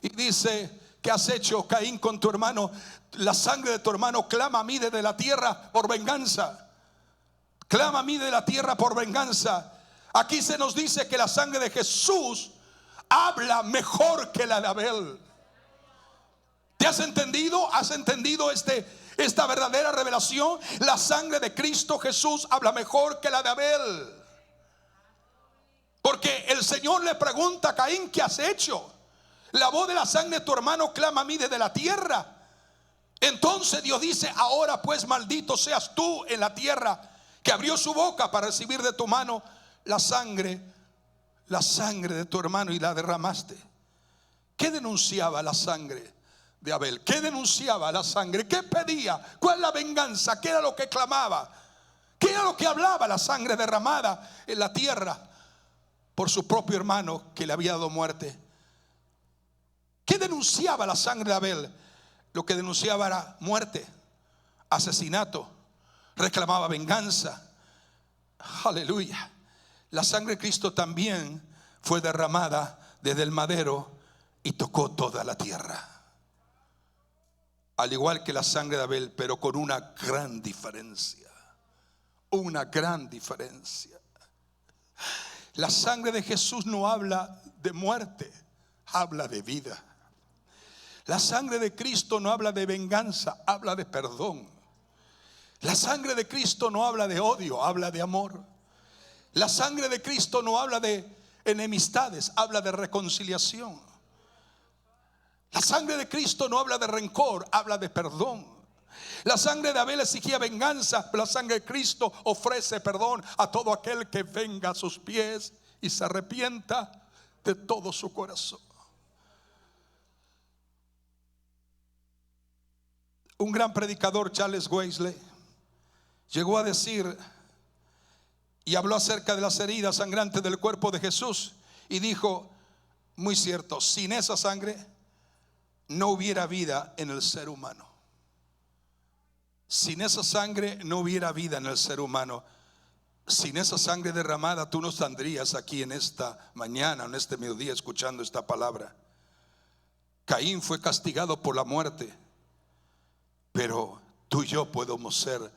Y dice: ¿qué has hecho, Caín, con tu hermano? La sangre de tu hermano clama a mí desde la tierra por venganza. Clama a mí de la tierra por venganza. Aquí se nos dice que la sangre de Jesús habla mejor que la de Abel. ¿Te has entendido? ¿Has entendido esta verdadera revelación? La sangre de Cristo Jesús habla mejor que la de Abel. Porque el Señor le pregunta a Caín: ¿qué has hecho? La voz de la sangre de tu hermano clama a mí desde la tierra. Entonces Dios dice: ahora pues maldito seas tú en la tierra, que abrió su boca para recibir de tu mano la sangre de tu hermano y la derramaste. ¿Qué denunciaba la sangre de Abel? ¿Qué denunciaba la sangre? ¿Qué pedía? ¿Cuál es la venganza? ¿Qué era lo que clamaba? ¿Qué era lo que hablaba la sangre derramada en la tierra por su propio hermano que le había dado muerte? ¿Qué denunciaba la sangre de Abel? Lo que denunciaba era muerte, asesinato, reclamaba venganza. Aleluya. La sangre de Cristo también fue derramada desde el madero y tocó toda la tierra, al igual que la sangre de Abel, pero con una gran diferencia. Una gran diferencia. La sangre de Jesús no habla de muerte, habla de vida. La sangre de Cristo no habla de venganza, habla de perdón. La sangre de Cristo no habla de odio, habla de amor. La sangre de Cristo no habla de enemistades, habla de reconciliación. La sangre de Cristo no habla de rencor, habla de perdón. La sangre de Abel exigía venganza, la sangre de Cristo ofrece perdón a todo aquel que venga a sus pies y se arrepienta de todo su corazón. Un gran predicador, Charles Wesley, llegó a decir y habló acerca de las heridas sangrantes del cuerpo de Jesús y dijo, muy cierto, sin esa sangre no hubiera vida en el ser humano. Sin esa sangre no hubiera vida en el ser humano. Sin esa sangre derramada tú no estarías aquí en esta mañana, en este mediodía, escuchando esta palabra. Caín fue castigado por la muerte, pero tú y yo podemos ser,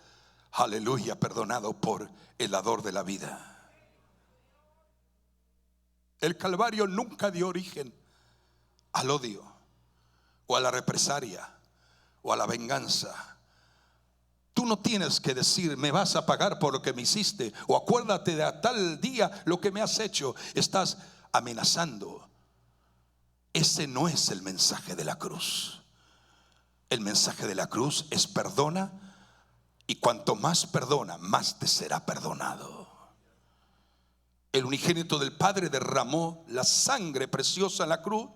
aleluya, perdonado por el dador de la vida. El Calvario nunca dio origen al odio o a la represalia o a la venganza. Tú no tienes que decir, me vas a pagar por lo que me hiciste, o acuérdate de a tal día lo que me has hecho. Estás amenazando. Ese no es el mensaje de la cruz. El mensaje de la cruz es perdona, y cuanto más perdona, más te será perdonado. El unigénito del Padre derramó la sangre preciosa en la cruz,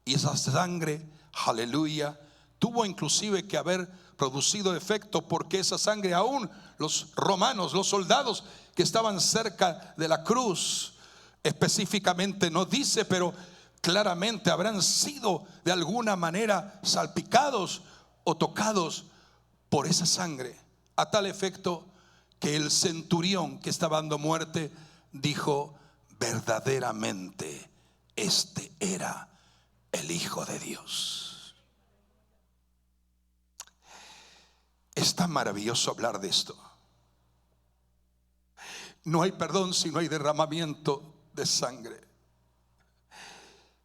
y esa sangre, aleluya, tuvo inclusive que haber producido efecto, porque esa sangre, aún los romanos, los soldados que estaban cerca de la cruz, específicamente no dice, pero claramente habrán sido de alguna manera salpicados o tocados por esa sangre, a tal efecto que el centurión que estaba dando muerte dijo, verdaderamente este era el Hijo de Dios. Es tan maravilloso hablar de esto. No hay perdón si no hay derramamiento de sangre.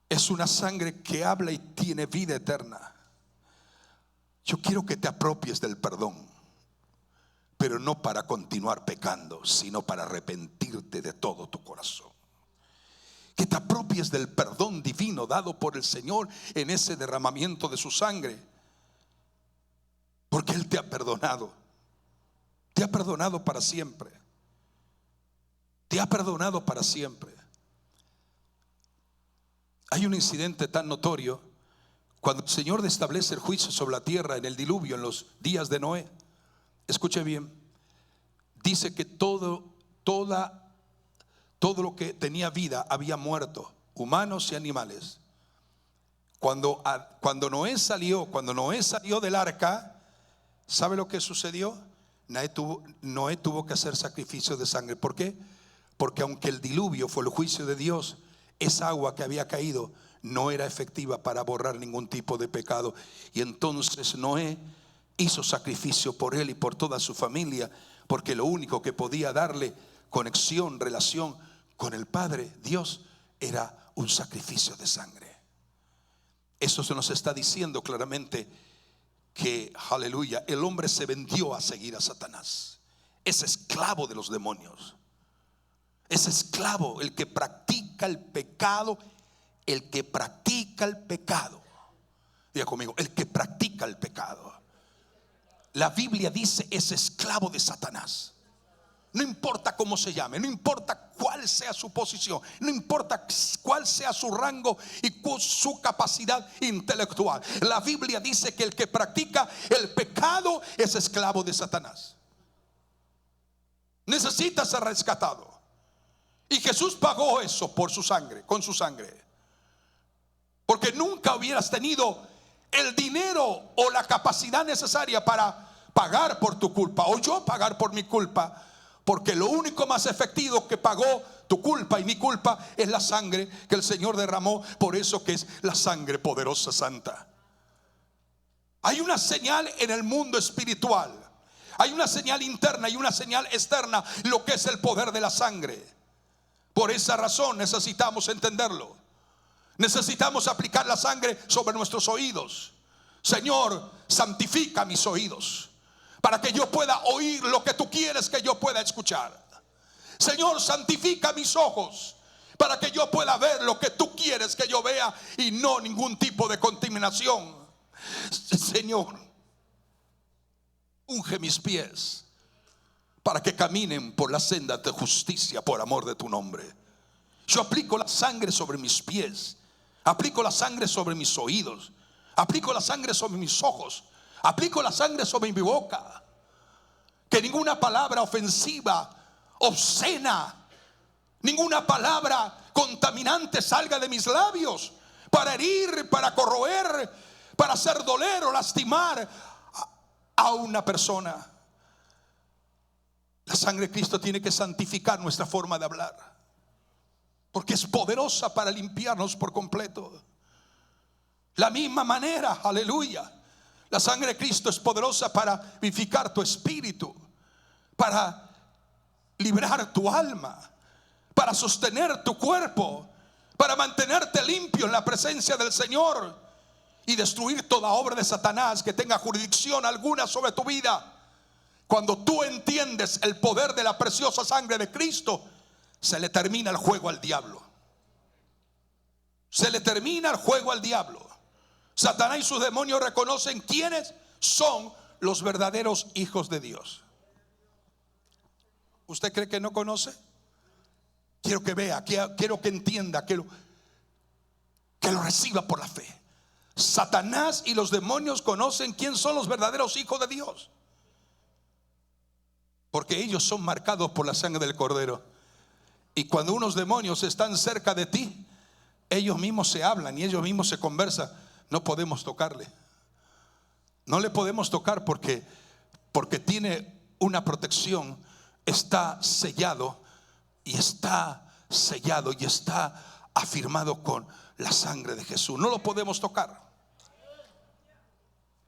Es una sangre que habla y tiene vida eterna. Yo quiero que te apropies del perdón, pero no para continuar pecando, sino para arrepentirte de todo tu corazón. Que te apropies del perdón divino dado por el Señor en ese derramamiento de su sangre, porque Él te ha perdonado. Te ha perdonado para siempre. Te ha perdonado para siempre. Hay un incidente tan notorio cuando el Señor establece el juicio sobre la tierra en el diluvio, en los días de Noé. Escuche bien. Dice que todo lo que tenía vida había muerto, humanos y animales. Cuando Noé salió del arca, ¿sabe lo que sucedió? Noé tuvo que hacer sacrificio de sangre. ¿Por qué? Porque aunque el diluvio fue el juicio de Dios, esa agua que había caído no era efectiva para borrar ningún tipo de pecado. Y entonces Noé hizo sacrificio por él y por toda su familia, porque lo único que podía darle conexión, relación con el Padre, Dios, era un sacrificio de sangre. Eso se nos está diciendo claramente que, aleluya, el hombre se vendió a seguir a Satanás. Es esclavo de los demonios. Es esclavo, el que practica el pecado. El que practica el pecado. Diga conmigo, el que practica el pecado. La Biblia dice es esclavo de Satanás. No importa cómo se llame, no importa cuál sea su posición, no importa cuál sea su rango y su capacidad intelectual. La Biblia dice que el que practica el pecado es esclavo de Satanás. Necesita ser rescatado. Y Jesús pagó eso por su sangre, con su sangre. Porque nunca hubieras tenido el dinero o la capacidad necesaria para pagar por tu culpa, o yo pagar por mi culpa. Porque lo único más efectivo que pagó tu culpa y mi culpa es la sangre que el Señor derramó. Por eso que es la sangre poderosa santa. Hay una señal en el mundo espiritual. Hay una señal interna y una señal externa, lo que es el poder de la sangre. Por esa razón necesitamos entenderlo. Necesitamos aplicar la sangre sobre nuestros oídos. Señor, santifica mis oídos para que yo pueda oír lo que tú quieres que yo pueda escuchar. Señor, santifica mis ojos para que yo pueda ver lo que tú quieres que yo vea y no ningún tipo de contaminación. Señor, unge mis pies para que caminen por la senda de justicia por amor de tu nombre. Yo aplico la sangre sobre mis pies, aplico la sangre sobre mis oídos, aplico la sangre sobre mis ojos, aplico la sangre sobre mi boca. Que ninguna palabra ofensiva, obscena, ninguna palabra contaminante salga de mis labios para herir, para corroer, para hacer doler o lastimar a una persona. La sangre de Cristo tiene que santificar nuestra forma de hablar, porque es poderosa para limpiarnos por completo. La misma manera, aleluya, la sangre de Cristo es poderosa para vivificar tu espíritu, para librar tu alma, para sostener tu cuerpo, para mantenerte limpio en la presencia del Señor y destruir toda obra de Satanás que tenga jurisdicción alguna sobre tu vida. Cuando tú entiendes el poder de la preciosa sangre de Cristo, se le termina el juego al diablo. Se le termina el juego al diablo. Satanás y sus demonios reconocen quiénes son los verdaderos hijos de Dios. ¿Usted cree que no conoce? Quiero que vea, quiero que entienda, que lo reciba por la fe. Satanás y los demonios conocen quién son los verdaderos hijos de Dios, porque ellos son marcados por la sangre del Cordero. Y cuando unos demonios están cerca de ti, ellos mismos se hablan y ellos mismos se conversan. No podemos tocarle. No le podemos tocar porque tiene una protección. Está sellado y está afirmado con la sangre de Jesús. No lo podemos tocar.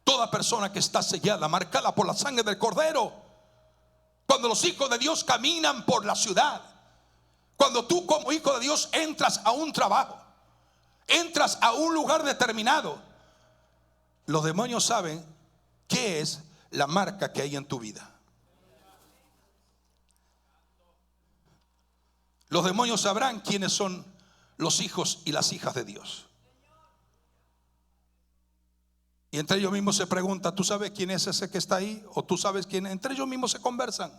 Toda persona que está sellada, marcada por la sangre del Cordero. Cuando los hijos de Dios caminan por la ciudad, cuando tú como hijo de Dios entras a un trabajo, entras a un lugar determinado, los demonios saben qué es la marca que hay en tu vida. Los demonios sabrán quiénes son los hijos y las hijas de Dios. Y entre ellos mismos se pregunta: ¿tú sabes quién es ese que está ahí? ¿O tú sabes quién? Entre ellos mismos se conversan.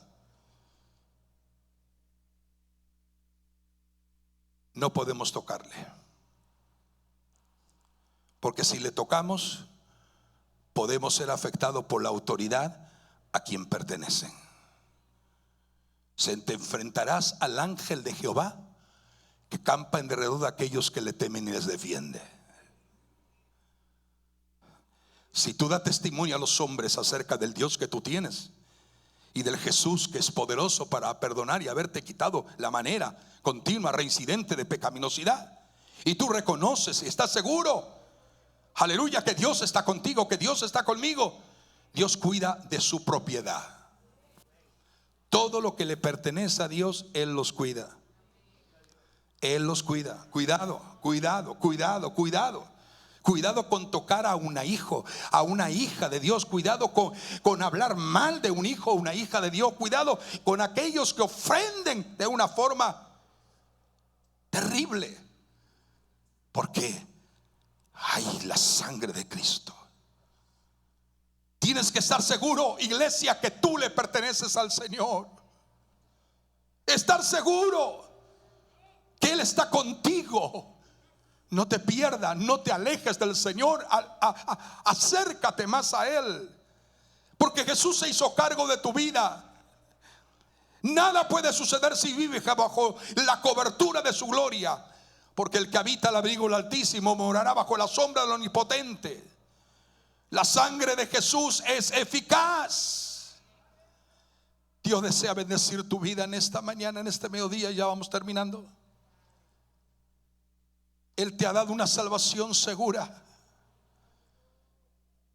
No podemos tocarle, porque si le tocamos podemos ser afectados por la autoridad a quien pertenecen. Se te enfrentarás al ángel de Jehová que campa en derredor de aquellos que le temen y les defiende. Si tú das testimonio a los hombres acerca del Dios que tú tienes y del Jesús que es poderoso para perdonar y haberte quitado la manera continua, reincidente de pecaminosidad, y tú reconoces y estás seguro, aleluya, que Dios está contigo, que Dios está conmigo, Dios cuida de su propiedad. Todo lo que le pertenece a Dios, Él los cuida. Él los cuida. Cuidado, cuidado, cuidado, cuidado. Cuidado con tocar a un hijo, a una hija de Dios. Cuidado con hablar mal de un hijo o una hija de Dios. Cuidado con aquellos que ofenden de una forma terrible, porque hay la sangre de Cristo. Tienes que estar seguro, iglesia, que tú le perteneces al Señor. Estar seguro que Él está contigo. No te pierdas, no te alejes del Señor. Acércate más a Él, porque Jesús se hizo cargo de tu vida. Nada puede suceder si vives bajo la cobertura de su gloria, porque el que habita el abrigo del Altísimo morará bajo la sombra del Omnipotente. La sangre de Jesús es eficaz. Dios desea bendecir tu vida en esta mañana, en este mediodía. Ya vamos terminando. Él te ha dado una salvación segura.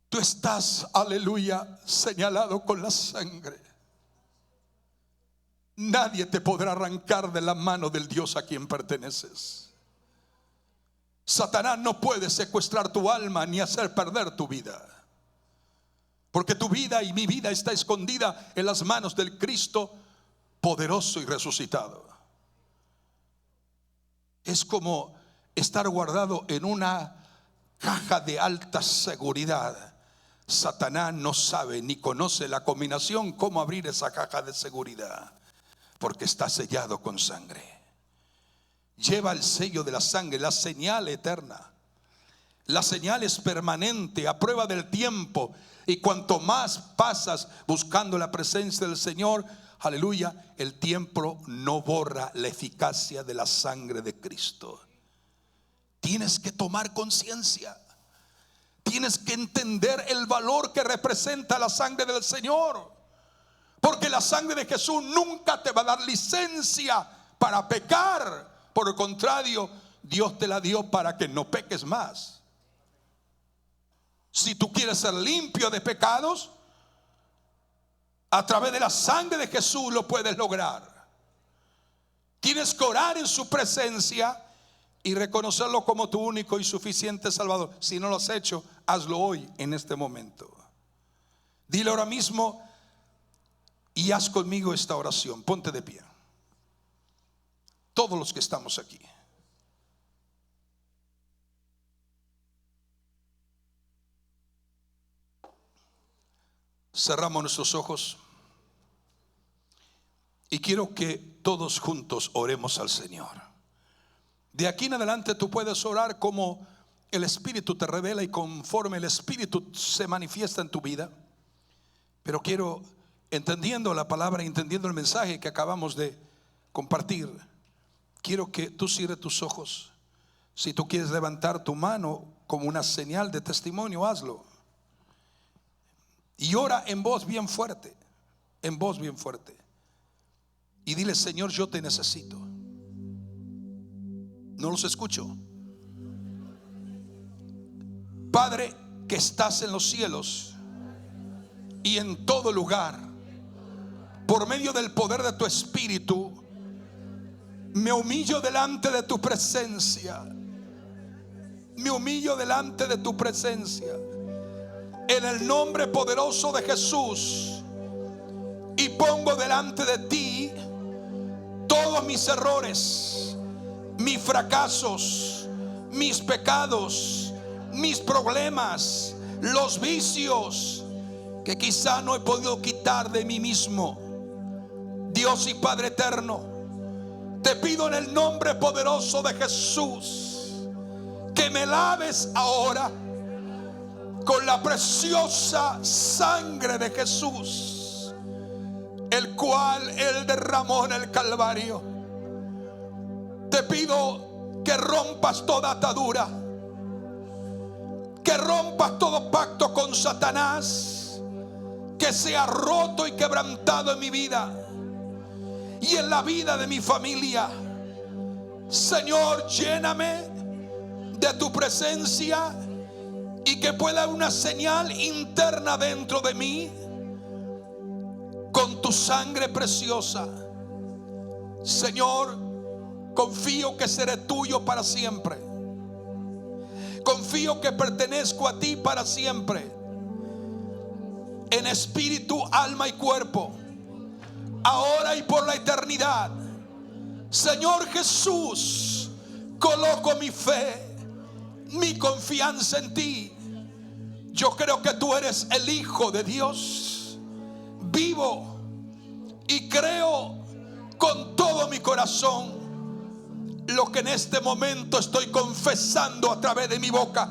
Tú estás, aleluya, señalado con la sangre. Nadie te podrá arrancar de la mano del Dios a quien perteneces. Satanás no puede secuestrar tu alma ni hacer perder tu vida, porque tu vida y mi vida está escondida en las manos del Cristo poderoso y resucitado. Es como estar guardado en una caja de alta seguridad. Satanás no sabe ni conoce la combinación cómo abrir esa caja de seguridad, porque está sellado con sangre. Lleva el sello de la sangre, la señal eterna. La señal es permanente, a prueba del tiempo. Y cuanto más pasas buscando la presencia del Señor, aleluya, el tiempo no borra la eficacia de la sangre de Cristo. Tienes que tomar conciencia. Tienes que entender el valor que representa la sangre del Señor, porque la sangre de Jesús nunca te va a dar licencia para pecar. Por el contrario, Dios te la dio para que no peques más. Si tú quieres ser limpio de pecados, a través de la sangre de Jesús lo puedes lograr. Tienes que orar en su presencia y reconocerlo como tu único y suficiente Salvador. Si no lo has hecho, hazlo hoy, en este momento. Dile ahora mismo y haz conmigo esta oración. Ponte de pie. Todos los que estamos aquí. Cerramos nuestros ojos y quiero que todos juntos oremos al Señor. De aquí en adelante tú puedes orar como el Espíritu te revela y conforme el Espíritu se manifiesta en tu vida. Pero quiero, entendiendo la palabra, entendiendo el mensaje que acabamos de compartir, quiero que tú cierres tus ojos. Si tú quieres levantar tu mano como una señal de testimonio, hazlo. Y ora en voz bien fuerte, en voz bien fuerte. Y dile: Señor, yo te necesito. No los escucho. Padre que estás en los cielos y en todo lugar, por medio del poder de tu Espíritu, me humillo delante de tu presencia. Me humillo delante de tu presencia en el nombre poderoso de Jesús, y pongo delante de ti todos mis errores, mis fracasos, mis pecados, mis problemas, los vicios que quizá no he podido quitar de mí mismo. Dios y Padre eterno, te pido en el nombre poderoso de Jesús que me laves ahora con la preciosa sangre de Jesús, el cual Él derramó en el Calvario. Te pido que rompas toda atadura, que rompas todo pacto con Satanás, que sea roto y quebrantado en mi vida y en la vida de mi familia. Señor, lléname de tu presencia y que pueda haber una señal interna dentro de mí con tu sangre preciosa. Señor, confío que seré tuyo para siempre. Confío que pertenezco a ti para siempre, en espíritu, alma y cuerpo, ahora y por la eternidad. Señor Jesús, coloco mi fe, mi confianza en ti. Yo creo que tú eres el Hijo de Dios vivo, y creo con todo mi corazón lo que en este momento estoy confesando a través de mi boca.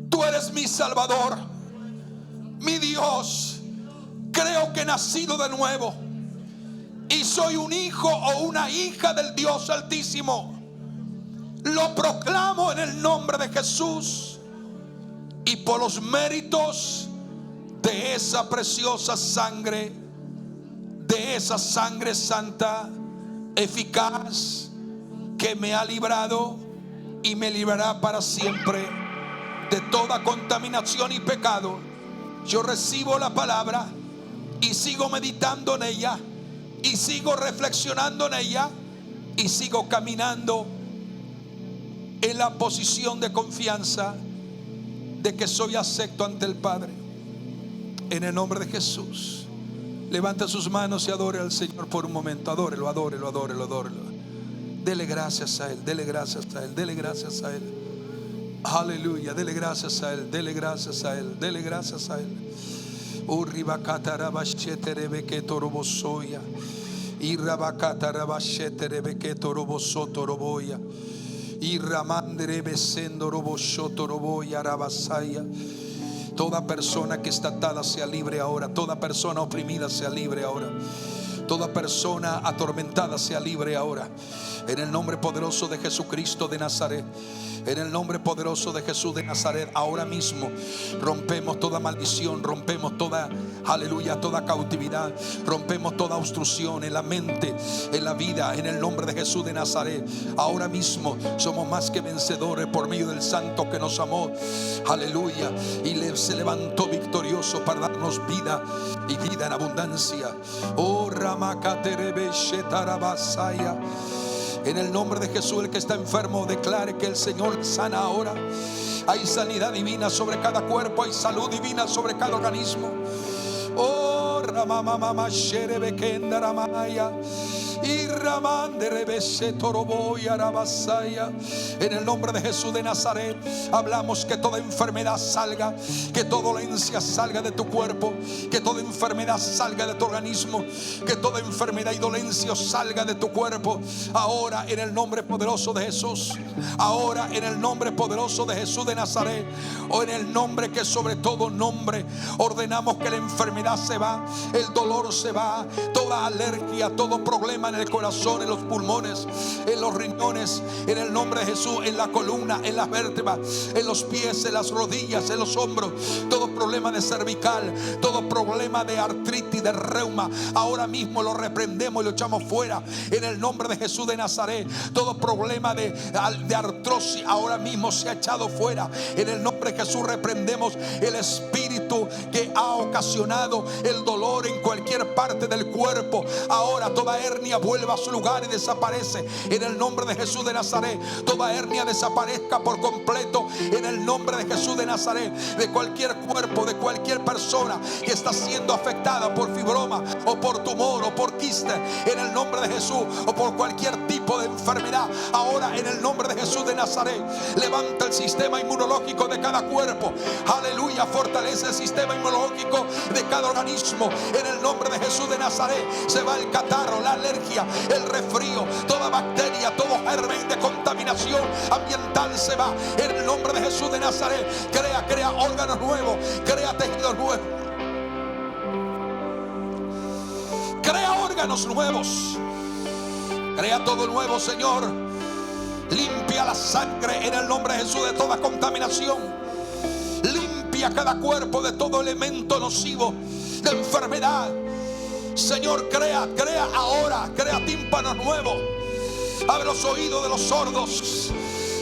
Tú eres mi Salvador, mi Dios. Creo que he nacido de nuevo y soy un hijo o una hija del Dios Altísimo. Lo proclamo en el nombre de Jesús y por los méritos de esa preciosa sangre, de esa sangre santa, eficaz, que me ha librado y me librará para siempre de toda contaminación y pecado. Yo recibo la palabra y sigo meditando en ella, y sigo reflexionando en ella, y sigo caminando en la posición de confianza de que soy acepto ante el Padre. En el nombre de Jesús, levanta sus manos y adore al Señor por un momento. Adórelo, adórelo, adórelo, adórelo. Dele gracias a Él, dele gracias a Él, dele gracias a Él. Aleluya, dele gracias a Él, dele gracias a Él, dele gracias a Él. Urribacata rabashete rebeke torobosoya. Irrabacata rabashete rebeke torobosoto roboya. Irramandre besendo roboshoto roboya rabasaya. Toda persona que está atada sea libre ahora. Toda persona oprimida sea libre ahora. Toda persona atormentada sea libre ahora. En el nombre poderoso de Jesucristo de Nazaret. En el nombre poderoso de Jesús de Nazaret, ahora mismo rompemos toda maldición, rompemos toda, aleluya, toda cautividad, rompemos toda obstrucción en la mente, en la vida, en el nombre de Jesús de Nazaret. Ahora mismo somos más que vencedores por medio del Santo que nos amó, aleluya, y se levantó victorioso para darnos vida y vida en abundancia. Oh, Ramacaterebe Shetarabasaya. En el nombre de Jesús, el que está enfermo declare que el Señor sana ahora. Hay sanidad divina sobre cada cuerpo, hay salud divina sobre cada organismo. Oh, Ramamama Sherebekenda Ramaya. Y Ramande Rebese Toroboya Rabasaya. En el nombre de Jesús de Nazaret, hablamos que toda enfermedad salga, que toda dolencia salga de tu cuerpo, que toda enfermedad salga de tu organismo, que toda enfermedad y dolencia salga de tu cuerpo. Ahora en el nombre poderoso de Jesús, ahora en el nombre poderoso de Jesús de Nazaret, o en el nombre que sobre todo nombre, ordenamos que la enfermedad se va, el dolor se va, toda alergia, todo problema en el corazón, en los pulmones, en los riñones, en el nombre de Jesús, en la columna, en las vértebras, en los pies, en las rodillas, en los hombros, todo problema de cervical, todo problema de artritis, de reuma, ahora mismo lo reprendemos y lo echamos fuera en el nombre de Jesús de Nazaret. Todo problema de artrosis ahora mismo se ha echado fuera en el nombre de Jesús. Reprendemos el espíritu que ha ocasionado el dolor en cualquier parte del cuerpo. Ahora toda hernia vuelva a su lugar y desaparece en el nombre de Jesús de Nazaret. Toda hernia desaparezca por completo en el nombre de Jesús de Nazaret. De cualquier cuerpo, de cualquier persona que está siendo afectada por fibroma o por tumor o por quiste, en el nombre de Jesús, o por cualquier tipo de enfermedad, ahora en el nombre de Jesús de Nazaret, levanta el sistema inmunológico de cada cuerpo. Aleluya, fortalece el sistema inmunológico de cada organismo en el nombre de Jesús de Nazaret. Se va el catarro, la alergia, el resfrío, toda bacteria, todo germen de contaminación ambiental se va en el nombre de Jesús de Nazaret. Crea órganos nuevos, crea tejidos nuevos, crea órganos nuevos, crea todo nuevo, Señor. Limpia la sangre en el nombre de Jesús de toda contaminación. Limpia cada cuerpo de todo elemento nocivo de enfermedad. Señor, crea ahora, crea tímpanos nuevos. Abre los oídos de los sordos.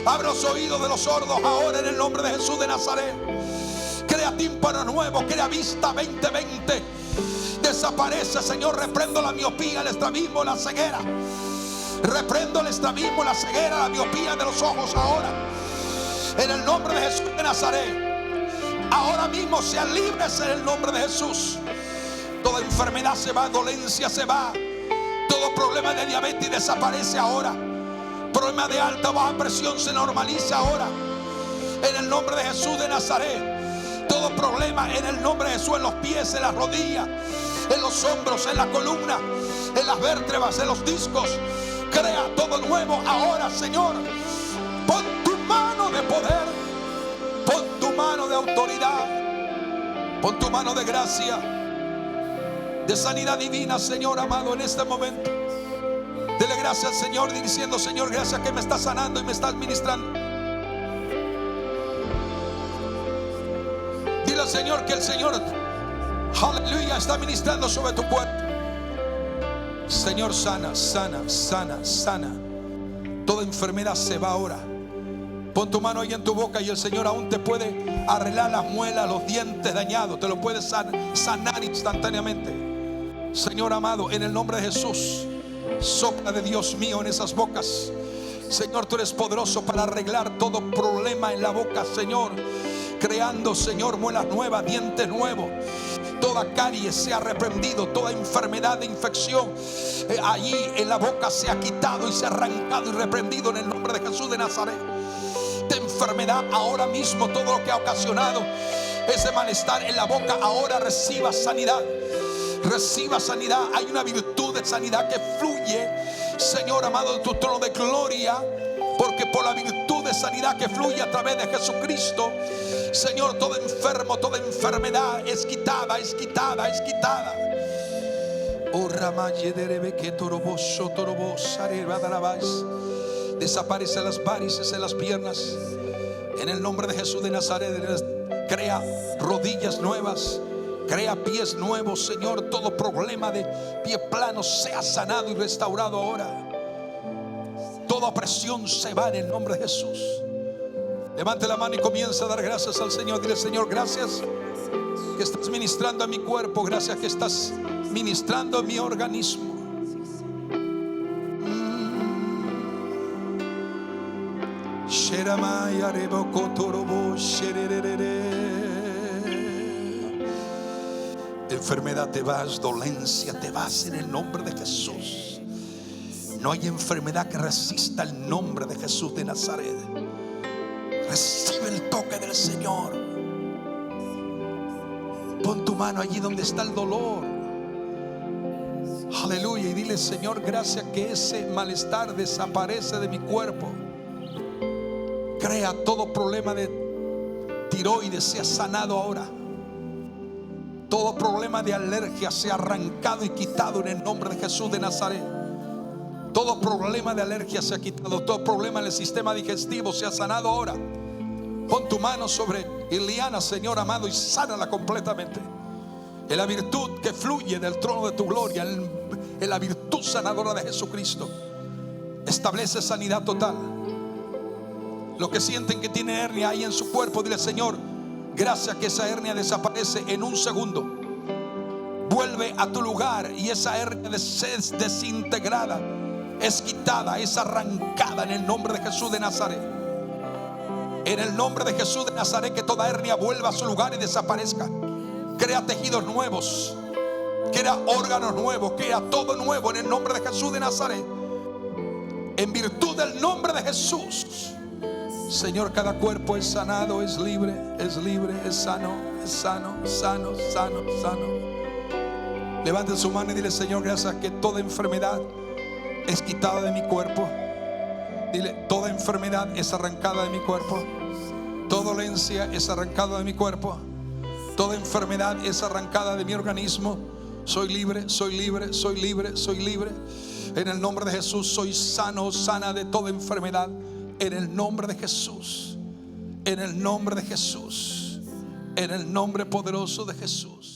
Abre los oídos de los sordos ahora en el nombre de Jesús de Nazaret. Crea tímpanos nuevos, crea vista 2020. Desaparece, Señor. Reprendo la miopía, el estrabismo, la ceguera. Reprendo el estrabismo, la ceguera, la miopía de los ojos ahora en el nombre de Jesús de Nazaret. Ahora mismo sean libres en el nombre de Jesús. Toda enfermedad se va, dolencia se va, todo problema de diabetes desaparece ahora. Problema de alta o baja presión se normaliza ahora en el nombre de Jesús de Nazaret. Todo problema en el nombre de Jesús, en los pies, en las rodillas, en los hombros, en la columna, en las vértebras, en los discos. Crea todo nuevo ahora, Señor. Pon tu mano de poder, pon tu mano de autoridad, pon tu mano de gracia, de sanidad divina, Señor amado, en este momento. Dele gracias al Señor, diciendo: Señor, gracias que me estás sanando y me estás ministrando. Dile al Señor que el Señor, aleluya, está ministrando sobre tu cuerpo. Señor, sana, sana, sana, sana. Toda enfermedad se va ahora. Pon tu mano ahí en tu boca y el Señor aún te puede arreglar las muelas, los dientes dañados. Te lo puede sanar instantáneamente. Señor amado, en el nombre de Jesús, sopla de Dios mío en esas bocas. Señor, tú eres poderoso para arreglar todo problema en la boca, Señor. Creando, Señor, muelas nuevas, dientes nuevos. Toda caries se ha reprendido, toda enfermedad de infección allí en la boca se ha quitado y se ha arrancado y reprendido en el nombre de Jesús de Nazaret. De enfermedad ahora mismo, todo lo que ha ocasionado ese malestar en la boca, ahora reciba sanidad. Reciba sanidad. Hay una virtud de sanidad que fluye, Señor amado, de tu trono de gloria. Porque por la virtud de sanidad que fluye a través de Jesucristo, Señor, todo enfermo, toda enfermedad es quitada, es quitada, es quitada. Desaparece las varices en las piernas. En el nombre de Jesús de Nazaret, crea rodillas nuevas, crea pies nuevos, Señor. Todo problema de pie plano sea sanado y restaurado ahora. Toda opresión se va en el nombre de Jesús. Levante la mano y comienza a dar gracias al Señor. Dile: Señor, gracias que estás ministrando a mi cuerpo. Gracias que estás ministrando a mi organismo. Enfermedad te vas, dolencia te vas en el nombre de Jesús. No hay enfermedad que resista el nombre de Jesús de Nazaret. Recibe el toque del Señor. Pon tu mano allí donde está el dolor. Aleluya. Y dile: Señor, gracias que ese malestar desaparece de mi cuerpo. Crea todo problema de tiroides sea sanado ahora. Todo problema de alergia sea arrancado y quitado en el nombre de Jesús de Nazaret. Todo problema de alergia se ha quitado. Todo problema en el sistema digestivo se ha sanado ahora. Pon tu mano sobre Iliana, Señor amado, y sánala completamente. En la virtud que fluye del trono de tu gloria, en la virtud sanadora de Jesucristo, establece sanidad total. Los que sienten que tienen hernia ahí en su cuerpo, dile: Señor, gracias que esa hernia desaparece en un segundo. Vuelve a tu lugar y esa hernia es desintegrada, es quitada, es arrancada en el nombre de Jesús de Nazaret. En el nombre de Jesús de Nazaret, que toda hernia vuelva a su lugar y desaparezca. Crea tejidos nuevos, crea órganos nuevos, crea todo nuevo en el nombre de Jesús de Nazaret. En virtud del nombre de Jesús, Señor, cada cuerpo es sanado, es libre, es sano, es sano, sano, sano, sano. Levante su mano y dile: Señor, gracias que toda enfermedad es quitada de mi cuerpo. Dile: toda enfermedad es arrancada de mi cuerpo. Toda dolencia es arrancada de mi cuerpo. Toda enfermedad es arrancada de mi organismo. Soy libre, soy libre, soy libre, soy libre. En el nombre de Jesús soy sano, sana de toda enfermedad. En el nombre de Jesús. En el nombre de Jesús. En el nombre poderoso de Jesús.